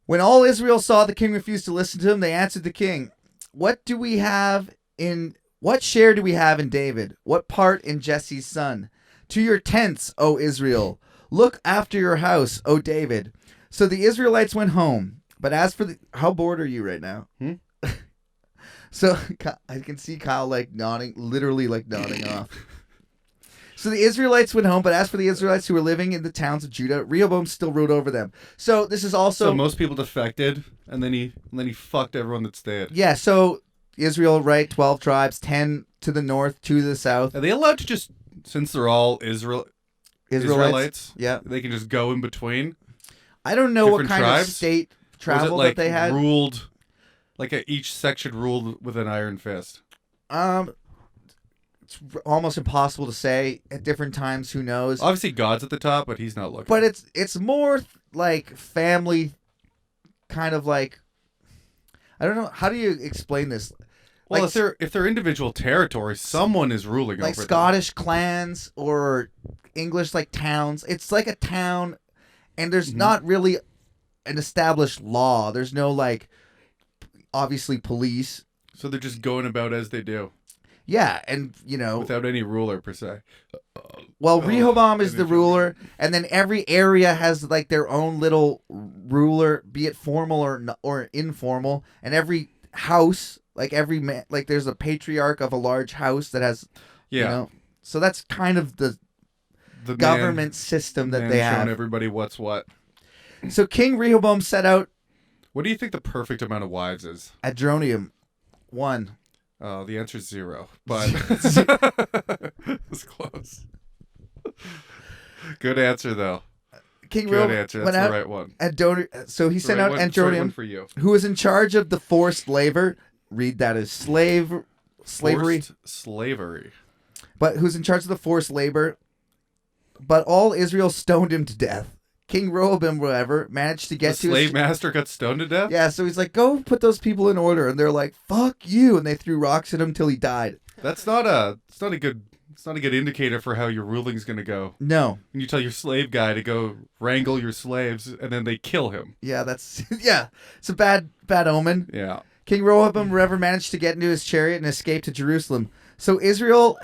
[SPEAKER 2] When all Israel saw the king refused to listen to him, they answered the king, What share do we have in David? What part in Jesse's son? To your tents, O Israel. Look after your house, O David. So the Israelites went home. But as for how bored are you right now? So I can see Kyle nodding, literally nodding off. So the Israelites went home, but as for the Israelites who were living in the towns of Judah, Rehoboam still ruled over them. So this is also...
[SPEAKER 3] So most people defected, and then he fucked everyone that stayed.
[SPEAKER 2] Yeah, so Israel, right, 12 tribes, 10 to the north, 2 to the south.
[SPEAKER 3] Are they allowed to just, since they're all Israel...
[SPEAKER 2] Israelites. Yeah.
[SPEAKER 3] They can just go in between.
[SPEAKER 2] I don't know what
[SPEAKER 3] Different
[SPEAKER 2] kind
[SPEAKER 3] tribes?
[SPEAKER 2] of state
[SPEAKER 3] Or was it
[SPEAKER 2] travel
[SPEAKER 3] like
[SPEAKER 2] that they had.
[SPEAKER 3] ruled, like each section ruled with an iron fist?
[SPEAKER 2] It's almost impossible to say at different times. Who knows?
[SPEAKER 3] Obviously, God's at the top, but he's not looking.
[SPEAKER 2] But it's more like family, kind of like. I don't know. How do you explain this?
[SPEAKER 3] well,
[SPEAKER 2] like,
[SPEAKER 3] if they're individual territories, someone is ruling
[SPEAKER 2] like
[SPEAKER 3] over
[SPEAKER 2] Scottish clans or English like towns. It's like a town, and there's not really an established law. There's no like, obviously police.
[SPEAKER 3] them. So they're just going about as they do,
[SPEAKER 2] Yeah, and
[SPEAKER 3] without any ruler per se.
[SPEAKER 2] well, Rehoboam is
[SPEAKER 3] and
[SPEAKER 2] the
[SPEAKER 3] if you-
[SPEAKER 2] ruler, and then every area has like their own little ruler, be it formal or informal, and every house, like every man, like there's a patriarch of a large house that has,
[SPEAKER 3] Yeah,
[SPEAKER 2] so that's kind of the
[SPEAKER 3] the
[SPEAKER 2] government system that
[SPEAKER 3] man
[SPEAKER 2] they
[SPEAKER 3] showing
[SPEAKER 2] have.
[SPEAKER 3] everybody what's what.
[SPEAKER 2] So King Rehoboam set out
[SPEAKER 3] What do you think the perfect amount of wives is?
[SPEAKER 2] Adronium, 1.
[SPEAKER 3] The answer's 0, but it's close. Good answer though.
[SPEAKER 2] King
[SPEAKER 3] Good
[SPEAKER 2] Rehoboam
[SPEAKER 3] answer.
[SPEAKER 2] went
[SPEAKER 3] That's the
[SPEAKER 2] out
[SPEAKER 3] right one.
[SPEAKER 2] So he
[SPEAKER 3] It's the
[SPEAKER 2] sent
[SPEAKER 3] right
[SPEAKER 2] out
[SPEAKER 3] one- it's the right one
[SPEAKER 2] Adronium,
[SPEAKER 3] for you.
[SPEAKER 2] who was in charge of the forced labor. Read that as slavery.
[SPEAKER 3] Forced slavery.
[SPEAKER 2] But who's in charge of the forced labor. But all Israel stoned him to death. King Rehoboam, whatever, managed to
[SPEAKER 3] The
[SPEAKER 2] get to
[SPEAKER 3] slave master got stoned to death?
[SPEAKER 2] Yeah, so he's like, go put those people in order. And they're like, fuck you. And they threw rocks at him till he died.
[SPEAKER 3] It's not a good indicator for how your ruling's gonna go.
[SPEAKER 2] No.
[SPEAKER 3] When you tell your slave guy to go wrangle your slaves and then they kill him.
[SPEAKER 2] Yeah, that's, yeah. It's a bad omen.
[SPEAKER 3] Yeah.
[SPEAKER 2] King Rehoboam, whatever, managed to get into his chariot and escape to Jerusalem. So Israel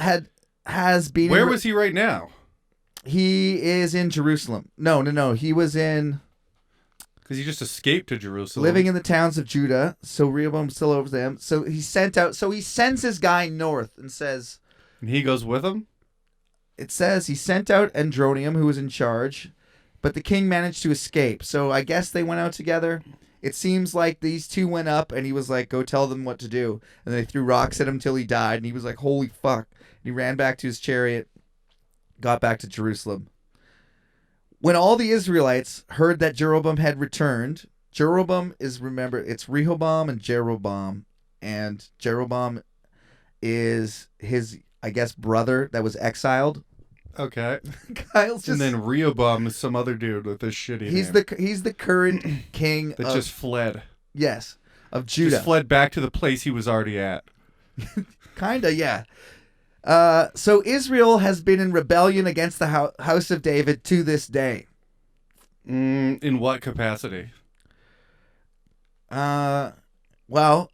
[SPEAKER 2] has been...
[SPEAKER 3] Where was he right now?
[SPEAKER 2] He is in Jerusalem. No. He was in...
[SPEAKER 3] Because he just escaped to Jerusalem.
[SPEAKER 2] living in the towns of Judah. So Rehoboam's still over them. So he sends his guy north and says...
[SPEAKER 3] And he goes with him?
[SPEAKER 2] It says he sent out Adronium, who was in charge, but the king managed to escape. So I guess they went out together. It seems like these two went up, and he was like, go tell them what to do. And they threw rocks at him till he died, and he was like, holy fuck. And he ran back to his chariot, got back to Jerusalem. When all the Israelites heard that Jeroboam had returned, Jeroboam is, remember, it's Rehoboam and Jeroboam. And Jeroboam is his, I guess, brother that was exiled.
[SPEAKER 3] Okay.
[SPEAKER 2] Kyle's just...
[SPEAKER 3] And then Rehoboam is some other dude with this shitty name.
[SPEAKER 2] He's the current king
[SPEAKER 3] that
[SPEAKER 2] of,
[SPEAKER 3] just fled.
[SPEAKER 2] yes, of Judah.
[SPEAKER 3] Just fled back to the place he was already at.
[SPEAKER 2] Kinda, yeah. So Israel has been in rebellion against the house of David to this day.
[SPEAKER 3] In what capacity?
[SPEAKER 2] Well,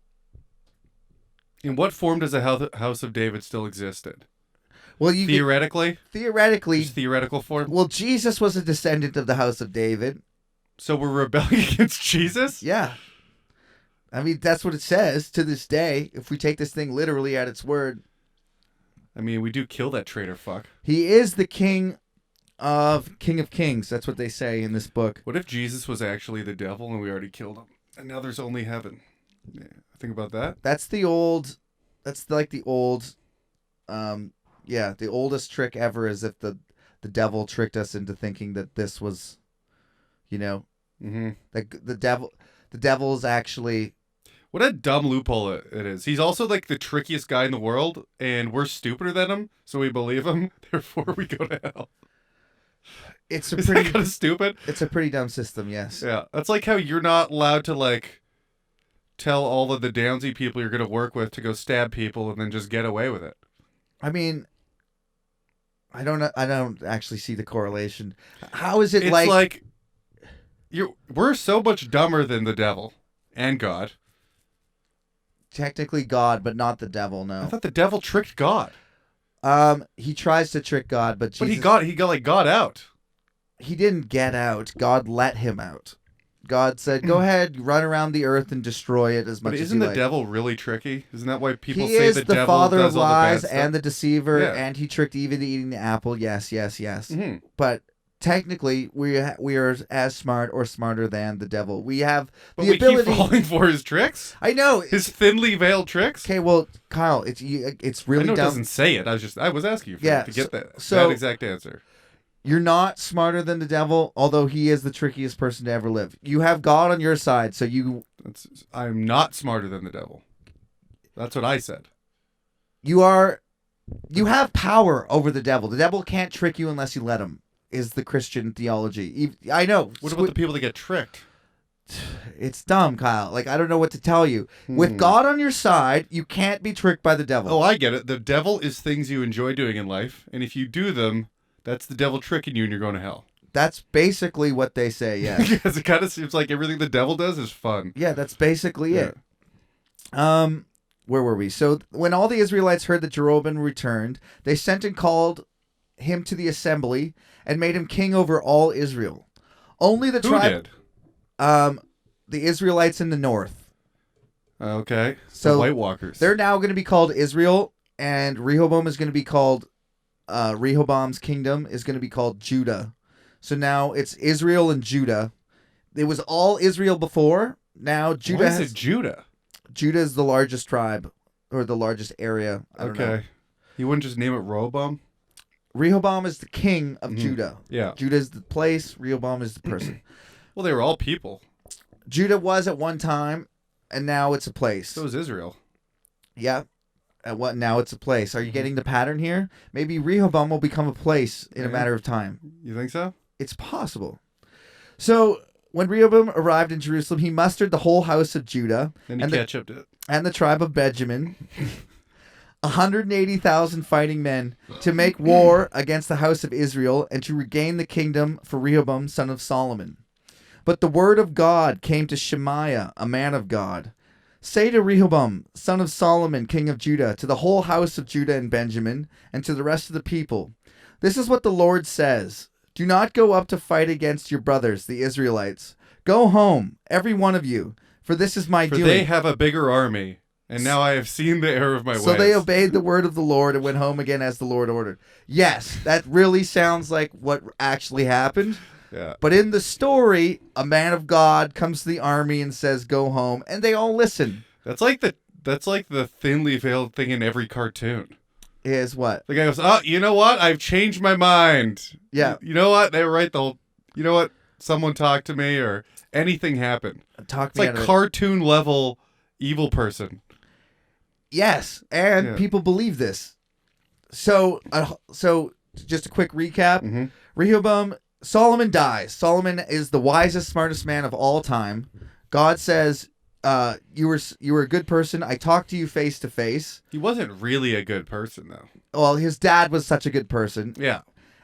[SPEAKER 3] In what form does the house of David still exist in?
[SPEAKER 2] well, you
[SPEAKER 3] Theoretically?
[SPEAKER 2] theoretically,
[SPEAKER 3] Just theoretical form?
[SPEAKER 2] well, Jesus was a descendant of the house of David.
[SPEAKER 3] So we're rebelling against Jesus?
[SPEAKER 2] Yeah. I mean, that's what it says to this day. If we take this thing literally at its word,
[SPEAKER 3] I mean, we do kill that traitor fuck.
[SPEAKER 2] he is the King of Kings. That's what they say in this book.
[SPEAKER 3] What if Jesus was actually the devil and we already killed him? And now there's only heaven. Yeah. Think about that.
[SPEAKER 2] That's the old. That's like the old. Yeah, the oldest trick ever is if the devil tricked us into thinking that this was,
[SPEAKER 3] Mm-hmm.
[SPEAKER 2] that the devil's actually.
[SPEAKER 3] What a dumb loophole it is. He's also like the trickiest guy in the world, and we're stupider than him, so we believe him. Therefore, we go to hell.
[SPEAKER 2] It's a
[SPEAKER 3] Is
[SPEAKER 2] pretty.
[SPEAKER 3] that kind of stupid?
[SPEAKER 2] It's a pretty dumb system. Yes.
[SPEAKER 3] Yeah, that's like how you're not allowed to like tell all of the Downsy people you're going to work with to go stab people and then just get away with it.
[SPEAKER 2] I mean, I don't actually see the correlation. How is it
[SPEAKER 3] It's like we're so much dumber than the devil and God.
[SPEAKER 2] technically God, but not the devil?
[SPEAKER 3] I
[SPEAKER 2] No.
[SPEAKER 3] thought the devil tricked God,
[SPEAKER 2] He tries to trick God, but Jesus,
[SPEAKER 3] but he got out.
[SPEAKER 2] he didn't get out. God let him out. God said, "Go ahead, run around the earth and destroy it as much
[SPEAKER 3] But
[SPEAKER 2] as
[SPEAKER 3] isn't
[SPEAKER 2] you
[SPEAKER 3] the
[SPEAKER 2] like."
[SPEAKER 3] devil really tricky? Isn't that why people
[SPEAKER 2] He
[SPEAKER 3] say
[SPEAKER 2] is
[SPEAKER 3] the
[SPEAKER 2] the
[SPEAKER 3] devil
[SPEAKER 2] father
[SPEAKER 3] does
[SPEAKER 2] of
[SPEAKER 3] all the bad
[SPEAKER 2] lies
[SPEAKER 3] stuff?
[SPEAKER 2] and the deceiver,
[SPEAKER 3] Yeah.
[SPEAKER 2] and he tricked Eve into eating the apple. Yes.
[SPEAKER 3] Mhm.
[SPEAKER 2] But technically, we are as smart or smarter than the devil. We have
[SPEAKER 3] But
[SPEAKER 2] the
[SPEAKER 3] we
[SPEAKER 2] ability.
[SPEAKER 3] keep falling for his tricks.
[SPEAKER 2] I know.
[SPEAKER 3] His thinly veiled tricks.
[SPEAKER 2] Okay, well, Kyle, it's
[SPEAKER 3] I
[SPEAKER 2] really
[SPEAKER 3] know it
[SPEAKER 2] dumb.
[SPEAKER 3] doesn't say it. I was asking you
[SPEAKER 2] Yeah,
[SPEAKER 3] to get that
[SPEAKER 2] so-
[SPEAKER 3] exact answer.
[SPEAKER 2] You're not smarter than the devil, although he is the trickiest person to ever live. You have God on your side, so
[SPEAKER 3] I'm not smarter than the devil. That's what I said.
[SPEAKER 2] you have power over the devil. The devil can't trick you unless you let him, is the Christian theology. I know.
[SPEAKER 3] What about the people that get tricked?
[SPEAKER 2] It's dumb, Kyle. Like, I don't know what to tell you. With God on your side, you can't be tricked by the devil.
[SPEAKER 3] Oh, I get it. The devil is things you enjoy doing in life, and if you do them, that's the devil tricking you and you're going to hell.
[SPEAKER 2] That's basically what they say, yeah.
[SPEAKER 3] Because it kind of seems like everything the devil does is fun.
[SPEAKER 2] Yeah, that's basically it. Where were we? So when all the Israelites heard that Jeroboam returned, they sent and called him to the assembly and made him king over all Israel. Only the
[SPEAKER 3] Who
[SPEAKER 2] tribe,
[SPEAKER 3] did?
[SPEAKER 2] the Israelites in the north.
[SPEAKER 3] Okay.
[SPEAKER 2] So
[SPEAKER 3] the White Walkers.
[SPEAKER 2] They're now going to be called Israel, and Rehoboam is going to be called Rehoboam's kingdom is going to be called Judah. So now it's Israel and Judah. It was all Israel before. Now Judah
[SPEAKER 3] Why is it Judah?
[SPEAKER 2] Judah is the largest tribe or the largest area. I don't know.
[SPEAKER 3] You wouldn't just name it Rehoboam?
[SPEAKER 2] Rehoboam is the king of Judah.
[SPEAKER 3] Yeah.
[SPEAKER 2] Judah is the place. Rehoboam is the person.
[SPEAKER 3] Well, they were all people.
[SPEAKER 2] Judah was at one time, and now it's a place.
[SPEAKER 3] So is Israel.
[SPEAKER 2] Yeah. Now it's a place. Are you getting the pattern here? Maybe Rehoboam will become a place in a matter of time.
[SPEAKER 3] You think so?
[SPEAKER 2] It's possible. So when Rehoboam arrived in Jerusalem, he mustered the whole house of Judah
[SPEAKER 3] Then he ketchuped it.
[SPEAKER 2] and the tribe of Benjamin, 180,000 fighting men, to make war against the house of Israel and to regain the kingdom for Rehoboam, son of Solomon. But the word of God came to Shemaiah, a man of God. Say to Rehoboam, son of Solomon, king of Judah, to the whole house of Judah and Benjamin, and to the rest of the people, this is what the Lord says. Do not go up to fight against your brothers, the Israelites. Go home, every one of you, for this is my doing.
[SPEAKER 3] For they have a bigger army, and now I have seen the error of my ways.
[SPEAKER 2] So they obeyed the word of the Lord and went home again as the Lord ordered. Yes, that really sounds like what actually happened.
[SPEAKER 3] Yeah.
[SPEAKER 2] But in the story, a man of God comes to the army and says, go home, and they all listen.
[SPEAKER 3] That's like the thinly veiled thing in every cartoon.
[SPEAKER 2] Is what?
[SPEAKER 3] The guy goes, oh, you know what? I've changed my mind.
[SPEAKER 2] Yeah.
[SPEAKER 3] You know what? They were right you know what? Someone talked to me or anything happened.
[SPEAKER 2] Talk
[SPEAKER 3] It's like cartoon level evil person.
[SPEAKER 2] Yes, and people believe this. So just a quick recap. Rehoboam, Solomon dies. Solomon is the wisest, smartest man of all time. God says, you were a good person. I talked to you face to face.
[SPEAKER 3] He wasn't really a good person, though.
[SPEAKER 2] Well, his dad was such a good person.
[SPEAKER 3] Yeah.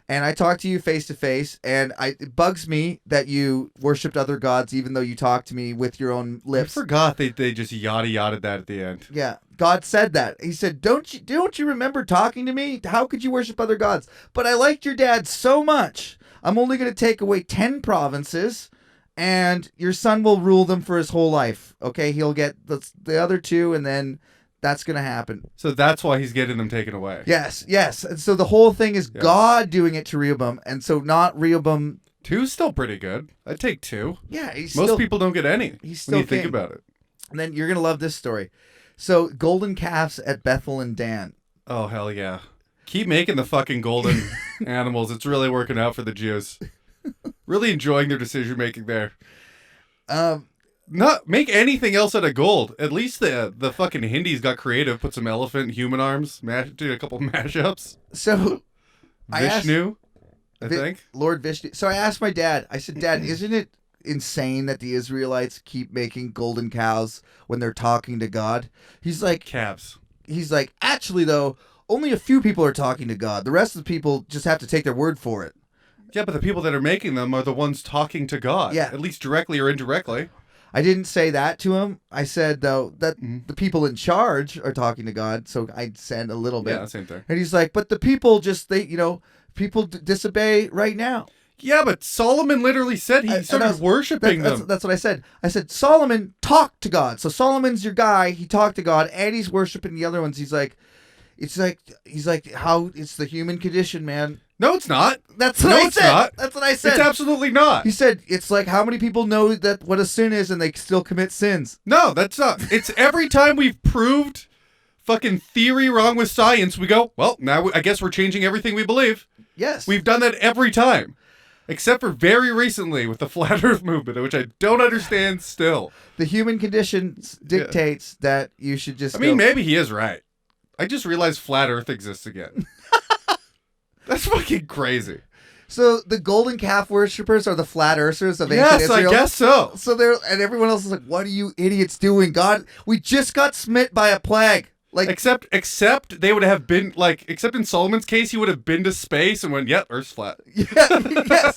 [SPEAKER 2] And I talked to you face to face, and it bugs me that you worshipped other gods, even though you talked to me with your own lips.
[SPEAKER 3] I forgot they just yada that at the end.
[SPEAKER 2] Yeah, God said that. He said, "Don't you remember talking to me? How could you worship other gods?" But I liked your dad so much. I'm only going to take away 10 provinces, and your son will rule them for his whole life. Okay, he'll get the other 2, and then that's going to happen.
[SPEAKER 3] So that's why he's getting them taken away.
[SPEAKER 2] Yes. And so the whole thing is God doing it to Rehoboam, and so not Rehoboam.
[SPEAKER 3] 2's still pretty good. I'd take 2.
[SPEAKER 2] Yeah,
[SPEAKER 3] Most people don't get any.
[SPEAKER 2] He's still
[SPEAKER 3] when you think
[SPEAKER 2] king.
[SPEAKER 3] about it.
[SPEAKER 2] And then you're going to love this story. So golden calves at Bethel and Dan.
[SPEAKER 3] Oh, hell yeah. Keep making the fucking golden animals. It's really working out for the Jews. Really enjoying their decision making there. Not make anything else out of gold. At least the fucking Hindis got creative. Put some elephant human arms. Did a couple mashups.
[SPEAKER 2] So
[SPEAKER 3] Vishnu, I think.
[SPEAKER 2] Lord Vishnu. So I asked my dad. I said, Dad, isn't it insane that the Israelites keep making golden cows when they're talking to God? He's like,
[SPEAKER 3] calves.
[SPEAKER 2] He's like, actually though, only a few people are talking to God. The rest of the people just have to take their word for it.
[SPEAKER 3] Yeah, but the people that are making them are the ones talking to God.
[SPEAKER 2] Yeah.
[SPEAKER 3] At least directly or indirectly.
[SPEAKER 2] I didn't say that to him. I said, though, that the people in charge are talking to God. So I said a little bit.
[SPEAKER 3] Yeah, same thing.
[SPEAKER 2] And he's like, but the people just, people disobey right now.
[SPEAKER 3] Yeah, but Solomon literally said he started worshiping them.
[SPEAKER 2] That's what I said. I said, Solomon talked to God. So Solomon's your guy. He talked to God and he's worshiping the other ones. He's like, how it's the human condition, man.
[SPEAKER 3] No, it's not.
[SPEAKER 2] That's what I said.
[SPEAKER 3] Not.
[SPEAKER 2] That's what I said.
[SPEAKER 3] It's absolutely not.
[SPEAKER 2] He said, it's like how many people know that what a sin is and they still commit sins.
[SPEAKER 3] No, that's not. It's every time we've proved fucking theory wrong with science, we go, well, now I guess we're changing everything we believe.
[SPEAKER 2] Yes.
[SPEAKER 3] We've done that every time. Except for very recently with the Flat Earth movement, which I don't understand still.
[SPEAKER 2] The human condition dictates that you should just
[SPEAKER 3] I mean, maybe he is right. I just realized Flat Earth exists again. That's fucking crazy.
[SPEAKER 2] So the golden calf worshippers are the flat earthers of ancient
[SPEAKER 3] Yes,
[SPEAKER 2] Israel?
[SPEAKER 3] I guess so.
[SPEAKER 2] So they're, and everyone else is like, what are you idiots doing? God, we just got smit by a plague. Like,
[SPEAKER 3] Except they would have been like, except in Solomon's case, he would have been to space and went, yeah, Earth's flat.
[SPEAKER 2] yeah, yes.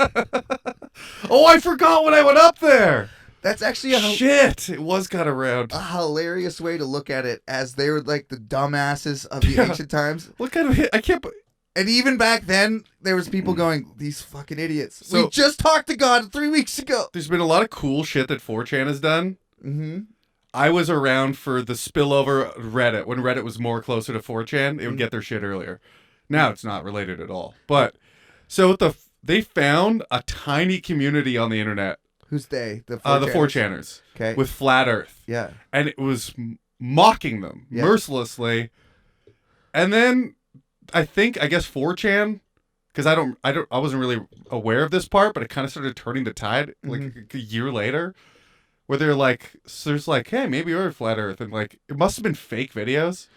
[SPEAKER 3] Oh, I forgot when I went up there.
[SPEAKER 2] That's actually
[SPEAKER 3] Shit, it was kind of round.
[SPEAKER 2] a hilarious way to look at it, as they were like the dumbasses of the ancient times.
[SPEAKER 3] What kind of hit? I can't.
[SPEAKER 2] And even back then, there was people going, these fucking idiots.
[SPEAKER 3] So-
[SPEAKER 2] We just talked to God 3 weeks ago.
[SPEAKER 3] There's been a lot of cool shit that 4chan has done.
[SPEAKER 2] Mm-hmm.
[SPEAKER 3] I was around for the spillover Reddit when Reddit was more closer to 4chan. It would get their shit earlier. Now it's not related at all. But so they found a tiny community on the internet.
[SPEAKER 2] Who's they? The
[SPEAKER 3] 4chaners.
[SPEAKER 2] Okay.
[SPEAKER 3] With Flat Earth.
[SPEAKER 2] Yeah.
[SPEAKER 3] And it was mocking them mercilessly. And then I guess 4chan, because I wasn't really aware of this part, but it kind of started turning the tide like a year later, where they're like, so there's like, hey, maybe you're Flat Earth, and like it must have been fake videos.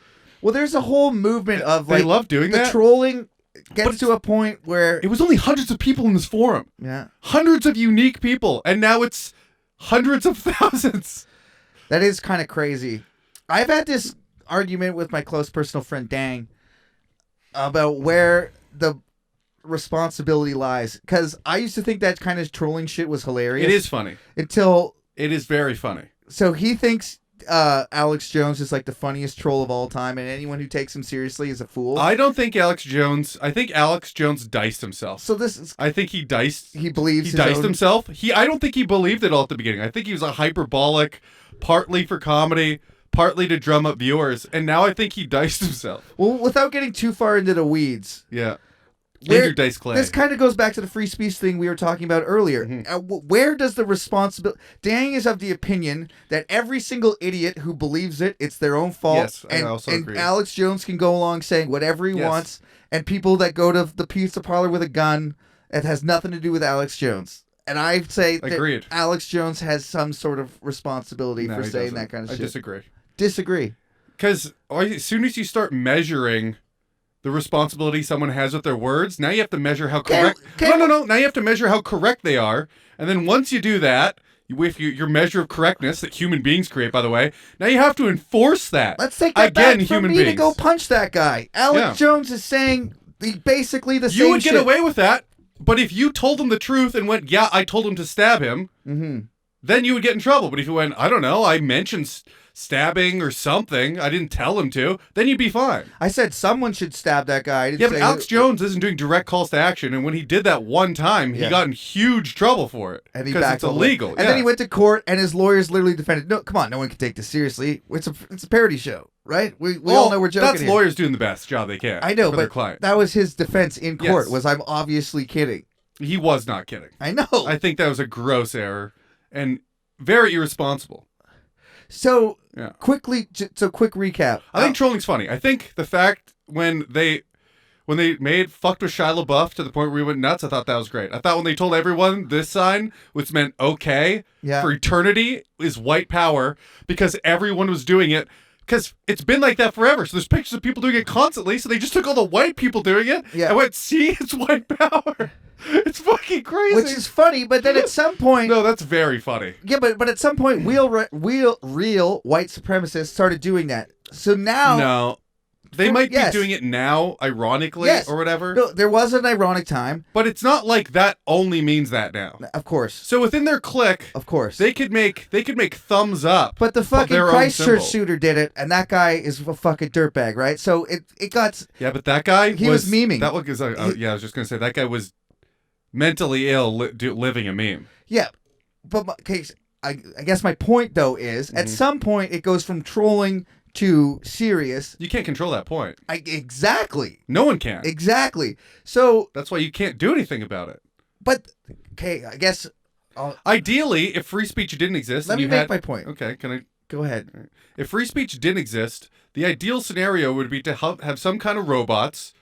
[SPEAKER 2] Well, there's a whole movement of
[SPEAKER 3] They
[SPEAKER 2] like
[SPEAKER 3] love doing
[SPEAKER 2] the
[SPEAKER 3] that.
[SPEAKER 2] trolling gets to a point where
[SPEAKER 3] It was only hundreds of people in this forum,
[SPEAKER 2] yeah,
[SPEAKER 3] hundreds of unique people, and now it's hundreds of thousands.
[SPEAKER 2] that is kind of crazy. I've had this argument with my close personal friend Dang about where the responsibility lies, because I used to think that kind of trolling shit was hilarious.
[SPEAKER 3] It is funny.
[SPEAKER 2] Until
[SPEAKER 3] It is very funny.
[SPEAKER 2] so he thinks Alex Jones is like the funniest troll of all time, and anyone who takes him seriously is a fool.
[SPEAKER 3] I think Alex Jones diced himself.
[SPEAKER 2] So this is
[SPEAKER 3] I think he diced
[SPEAKER 2] he believes
[SPEAKER 3] He
[SPEAKER 2] his
[SPEAKER 3] diced
[SPEAKER 2] own-
[SPEAKER 3] himself. I don't think he believed it all at the beginning. I think he was a hyperbolic, partly for comedy, partly to drum up viewers, and now I think he diced himself.
[SPEAKER 2] Well, without getting too far into the weeds,
[SPEAKER 3] Yeah.
[SPEAKER 2] Where-
[SPEAKER 3] Andrew Dice Clay.
[SPEAKER 2] this kind of goes back to the free speech thing we were talking about earlier. Where does the responsibility... Dang is of the opinion that every single idiot who believes it's their own fault.
[SPEAKER 3] Yes, I also
[SPEAKER 2] and
[SPEAKER 3] agree.
[SPEAKER 2] Alex Jones can go along saying whatever he
[SPEAKER 3] Yes.
[SPEAKER 2] wants, and people that go to the pizza parlor with a gun, it has nothing to do with Alex Jones. And I say that
[SPEAKER 3] Agreed.
[SPEAKER 2] Alex Jones has some sort of responsibility
[SPEAKER 3] No,
[SPEAKER 2] for
[SPEAKER 3] he
[SPEAKER 2] saying
[SPEAKER 3] doesn't.
[SPEAKER 2] that kind of
[SPEAKER 3] I
[SPEAKER 2] shit.
[SPEAKER 3] disagree.
[SPEAKER 2] Disagree.
[SPEAKER 3] Because as soon as you start measuring the responsibility someone has with their words, now you have to measure how correct... No. Now you have to measure how correct they are. And then once you do that, with your measure of correctness that human beings create, by the way, now you have to enforce that.
[SPEAKER 2] Let's take that
[SPEAKER 3] again,
[SPEAKER 2] back from
[SPEAKER 3] human
[SPEAKER 2] me
[SPEAKER 3] beings.
[SPEAKER 2] to go punch that guy. Alex Jones is saying basically the same
[SPEAKER 3] You would get
[SPEAKER 2] shit.
[SPEAKER 3] away with that, but if you told him the truth and went, yeah, I told him to stab him, then you would get in trouble. But if you went, I don't know, I mentioned stabbing or something, I didn't tell him to, then you'd be fine.
[SPEAKER 2] I said someone should stab that guy. I didn't
[SPEAKER 3] Yeah, but
[SPEAKER 2] say
[SPEAKER 3] Alex Jones isn't doing direct calls to action, and when he did that one time, he got in huge trouble for it.
[SPEAKER 2] and he
[SPEAKER 3] because
[SPEAKER 2] backed
[SPEAKER 3] it's
[SPEAKER 2] all the way.
[SPEAKER 3] illegal.
[SPEAKER 2] And then he went to court, and his lawyers literally defended. No, come on, no one can take this seriously. It's a parody show, right? We all know we're joking.
[SPEAKER 3] That's
[SPEAKER 2] here.
[SPEAKER 3] lawyers doing the best job they can.
[SPEAKER 2] I know,
[SPEAKER 3] for their
[SPEAKER 2] but
[SPEAKER 3] client.
[SPEAKER 2] that was his defense in court.
[SPEAKER 3] Yes.
[SPEAKER 2] Was I'm obviously kidding.
[SPEAKER 3] He was not kidding.
[SPEAKER 2] I know.
[SPEAKER 3] I think that was a gross error and very irresponsible.
[SPEAKER 2] So
[SPEAKER 3] Yeah.
[SPEAKER 2] quick recap.
[SPEAKER 3] I think trolling's funny. I think the fact when they made fucked with Shia LaBeouf to the point where we went nuts, I thought that was great. I thought when they told everyone this sign, which meant okay for eternity, is white power, because everyone was doing it. Because it's been like that forever. So there's pictures of people doing it constantly. So they just took all the white people doing it and went, see, it's white power. It's fucking crazy.
[SPEAKER 2] Which is funny, but then at some point...
[SPEAKER 3] No, that's very funny.
[SPEAKER 2] Yeah, but at some point, real white supremacists started doing that. So now...
[SPEAKER 3] No. They might
[SPEAKER 2] Yes.
[SPEAKER 3] be doing it now, ironically, or whatever.
[SPEAKER 2] No, there was an ironic time.
[SPEAKER 3] But it's not like that only means that now.
[SPEAKER 2] Of course.
[SPEAKER 3] So within their clique,
[SPEAKER 2] Of course.
[SPEAKER 3] they could make thumbs up.
[SPEAKER 2] But the fucking
[SPEAKER 3] their own
[SPEAKER 2] Christchurch
[SPEAKER 3] symbol.
[SPEAKER 2] shooter did it, and that guy is a fucking dirtbag, right? So it got...
[SPEAKER 3] Yeah, but that guy
[SPEAKER 2] He was memeing.
[SPEAKER 3] That was yeah, I was just gonna say that guy was mentally ill, living a meme.
[SPEAKER 2] Yeah. But I guess my point, though, is at some point it goes from trolling to serious.
[SPEAKER 3] You can't control that point.
[SPEAKER 2] Exactly.
[SPEAKER 3] No one can.
[SPEAKER 2] Exactly. So...
[SPEAKER 3] That's why you can't do anything about it.
[SPEAKER 2] But, okay, I guess...
[SPEAKER 3] Ideally, if free speech didn't exist...
[SPEAKER 2] Let
[SPEAKER 3] and
[SPEAKER 2] me
[SPEAKER 3] you
[SPEAKER 2] make
[SPEAKER 3] had,
[SPEAKER 2] my point.
[SPEAKER 3] Okay, can I...
[SPEAKER 2] Go ahead.
[SPEAKER 3] If free speech didn't exist, the ideal scenario would be to have some kind of robots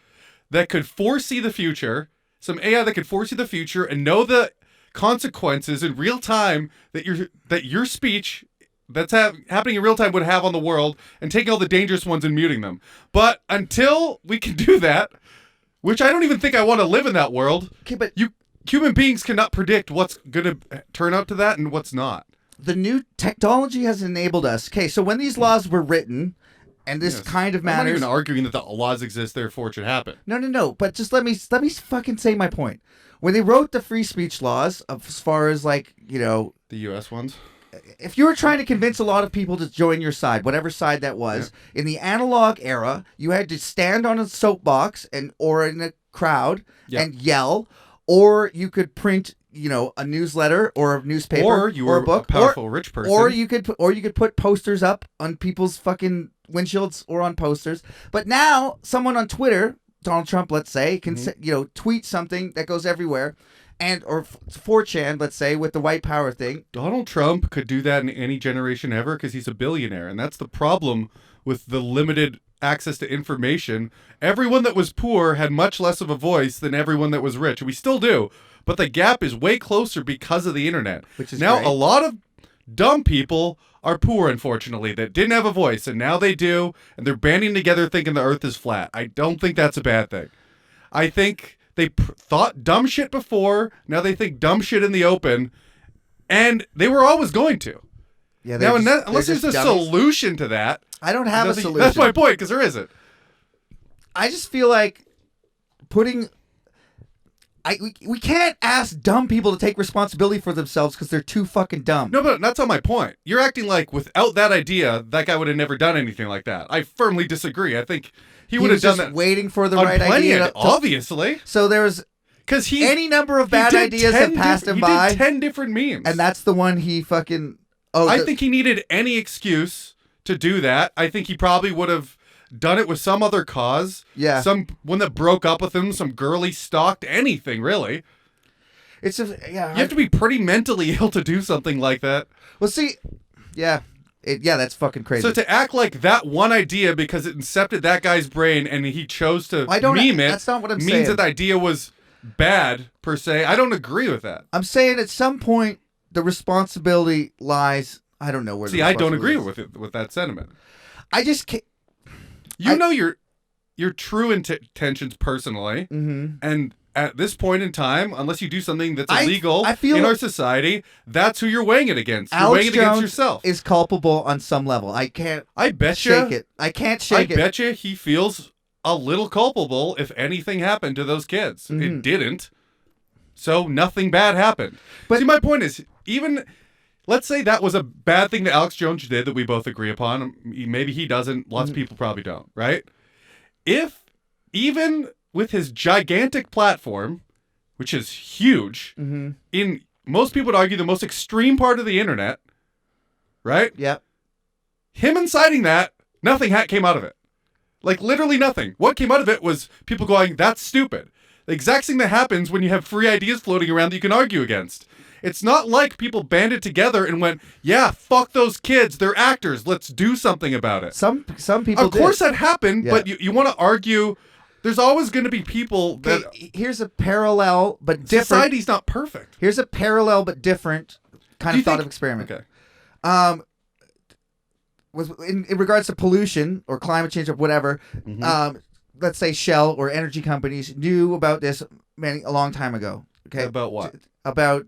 [SPEAKER 3] that could foresee the future, some AI that could foresee the future and know the consequences in real time that your speech that's happening in real time would have on the world, and taking all the dangerous ones and muting them. But until we can do that, which I don't even think I want to live in that world.
[SPEAKER 2] Okay, but
[SPEAKER 3] human beings cannot predict what's going to turn out to that and what's not.
[SPEAKER 2] The new technology has enabled us. Okay, so when these laws were written, and this kind of matters.
[SPEAKER 3] I'm not even arguing that the laws exist, therefore it should happen.
[SPEAKER 2] No. But just let me fucking say my point. When they wrote the free speech laws, as far as like, you know,
[SPEAKER 3] the U.S. ones,
[SPEAKER 2] if you were trying to convince a lot of people to join your side, whatever side that was, in the analog era, you had to stand on a soapbox or in a crowd and yell, or you could print, you know, a newsletter or a newspaper
[SPEAKER 3] or you were
[SPEAKER 2] a book,
[SPEAKER 3] a powerful rich person,
[SPEAKER 2] or you could put posters up on people's fucking windshields or on posters. But now someone on Twitter, Donald Trump, let's say, can tweet something that goes everywhere. Or 4chan, let's say, with the white power thing.
[SPEAKER 3] Donald Trump could do that in any generation ever because he's a billionaire. And that's the problem with the limited access to information. Everyone that was poor had much less of a voice than everyone that was rich. We still do. But the gap is way closer because of the internet.
[SPEAKER 2] Which is
[SPEAKER 3] now
[SPEAKER 2] great.
[SPEAKER 3] A lot of dumb people are poor, unfortunately, that didn't have a voice. And now they do. And they're banding together thinking the earth is flat. I don't think that's a bad thing. I think they thought dumb shit before. Now they think dumb shit in the open, and they were always going to.
[SPEAKER 2] Yeah.
[SPEAKER 3] Now, unless there's a solution to that,
[SPEAKER 2] I don't have a solution.
[SPEAKER 3] That's my point, because there isn't.
[SPEAKER 2] I just feel like we can't ask dumb people to take responsibility for themselves because they're too fucking dumb.
[SPEAKER 3] No, but that's not my point. You're acting like without that idea, that guy would have never done anything like that. I firmly disagree. I think he would have done that.
[SPEAKER 2] Waiting for the right idea.
[SPEAKER 3] Obviously.
[SPEAKER 2] So there's any number of bad ideas that passed him by.
[SPEAKER 3] He did 10 different memes.
[SPEAKER 2] And that's the one he fucking...
[SPEAKER 3] I think he needed any excuse to do that. I think he probably would have done it with some other cause.
[SPEAKER 2] Yeah.
[SPEAKER 3] Someone that broke up with him, some girl he stalked, anything, really.
[SPEAKER 2] It's just... Yeah.
[SPEAKER 3] You have to be pretty mentally ill to do something like that.
[SPEAKER 2] Well, see... Yeah. That's fucking crazy.
[SPEAKER 3] So to act like that one idea, because it incepted that guy's brain and he chose to meme it,
[SPEAKER 2] that's not what I'm saying.
[SPEAKER 3] means that the idea was bad, per se. I don't agree with that.
[SPEAKER 2] I'm saying at some point, the responsibility lies... I don't know where
[SPEAKER 3] I don't agree with that sentiment.
[SPEAKER 2] I just can't...
[SPEAKER 3] You know your true intentions personally, and at this point in time, unless you do something that's illegal in our society, that's who you're weighing it against. You're weighing it against yourself.
[SPEAKER 2] Is culpable on some level. I can't shake it. I can't shake it.
[SPEAKER 3] I bet you he feels a little culpable if anything happened to those kids. It didn't. So nothing bad happened. But see, my point is, even... Let's say that was a bad thing that Alex Jones did that we both agree upon. Maybe he doesn't. Lots of people probably don't, right? If, even with his gigantic platform, which is huge, in most people would argue the most extreme part of the internet, right?
[SPEAKER 2] Yep.
[SPEAKER 3] Him inciting that, nothing came out of it. Like, literally nothing. What came out of it was people going, that's stupid. The exact thing that happens when you have free ideas floating around that you can argue against. It's not like people banded together and went, yeah, fuck those kids. They're actors. Let's do something about it.
[SPEAKER 2] Some people
[SPEAKER 3] Of course that happened, but you want to argue. There's always going to be people that...
[SPEAKER 2] Here's a parallel, but different...
[SPEAKER 3] Society's not perfect.
[SPEAKER 2] Here's a parallel, but different kind of thought of experiment.
[SPEAKER 3] Okay.
[SPEAKER 2] In regards to pollution or climate change or whatever, let's say Shell or energy companies knew about this a long time ago. Okay.
[SPEAKER 3] About what?
[SPEAKER 2] About...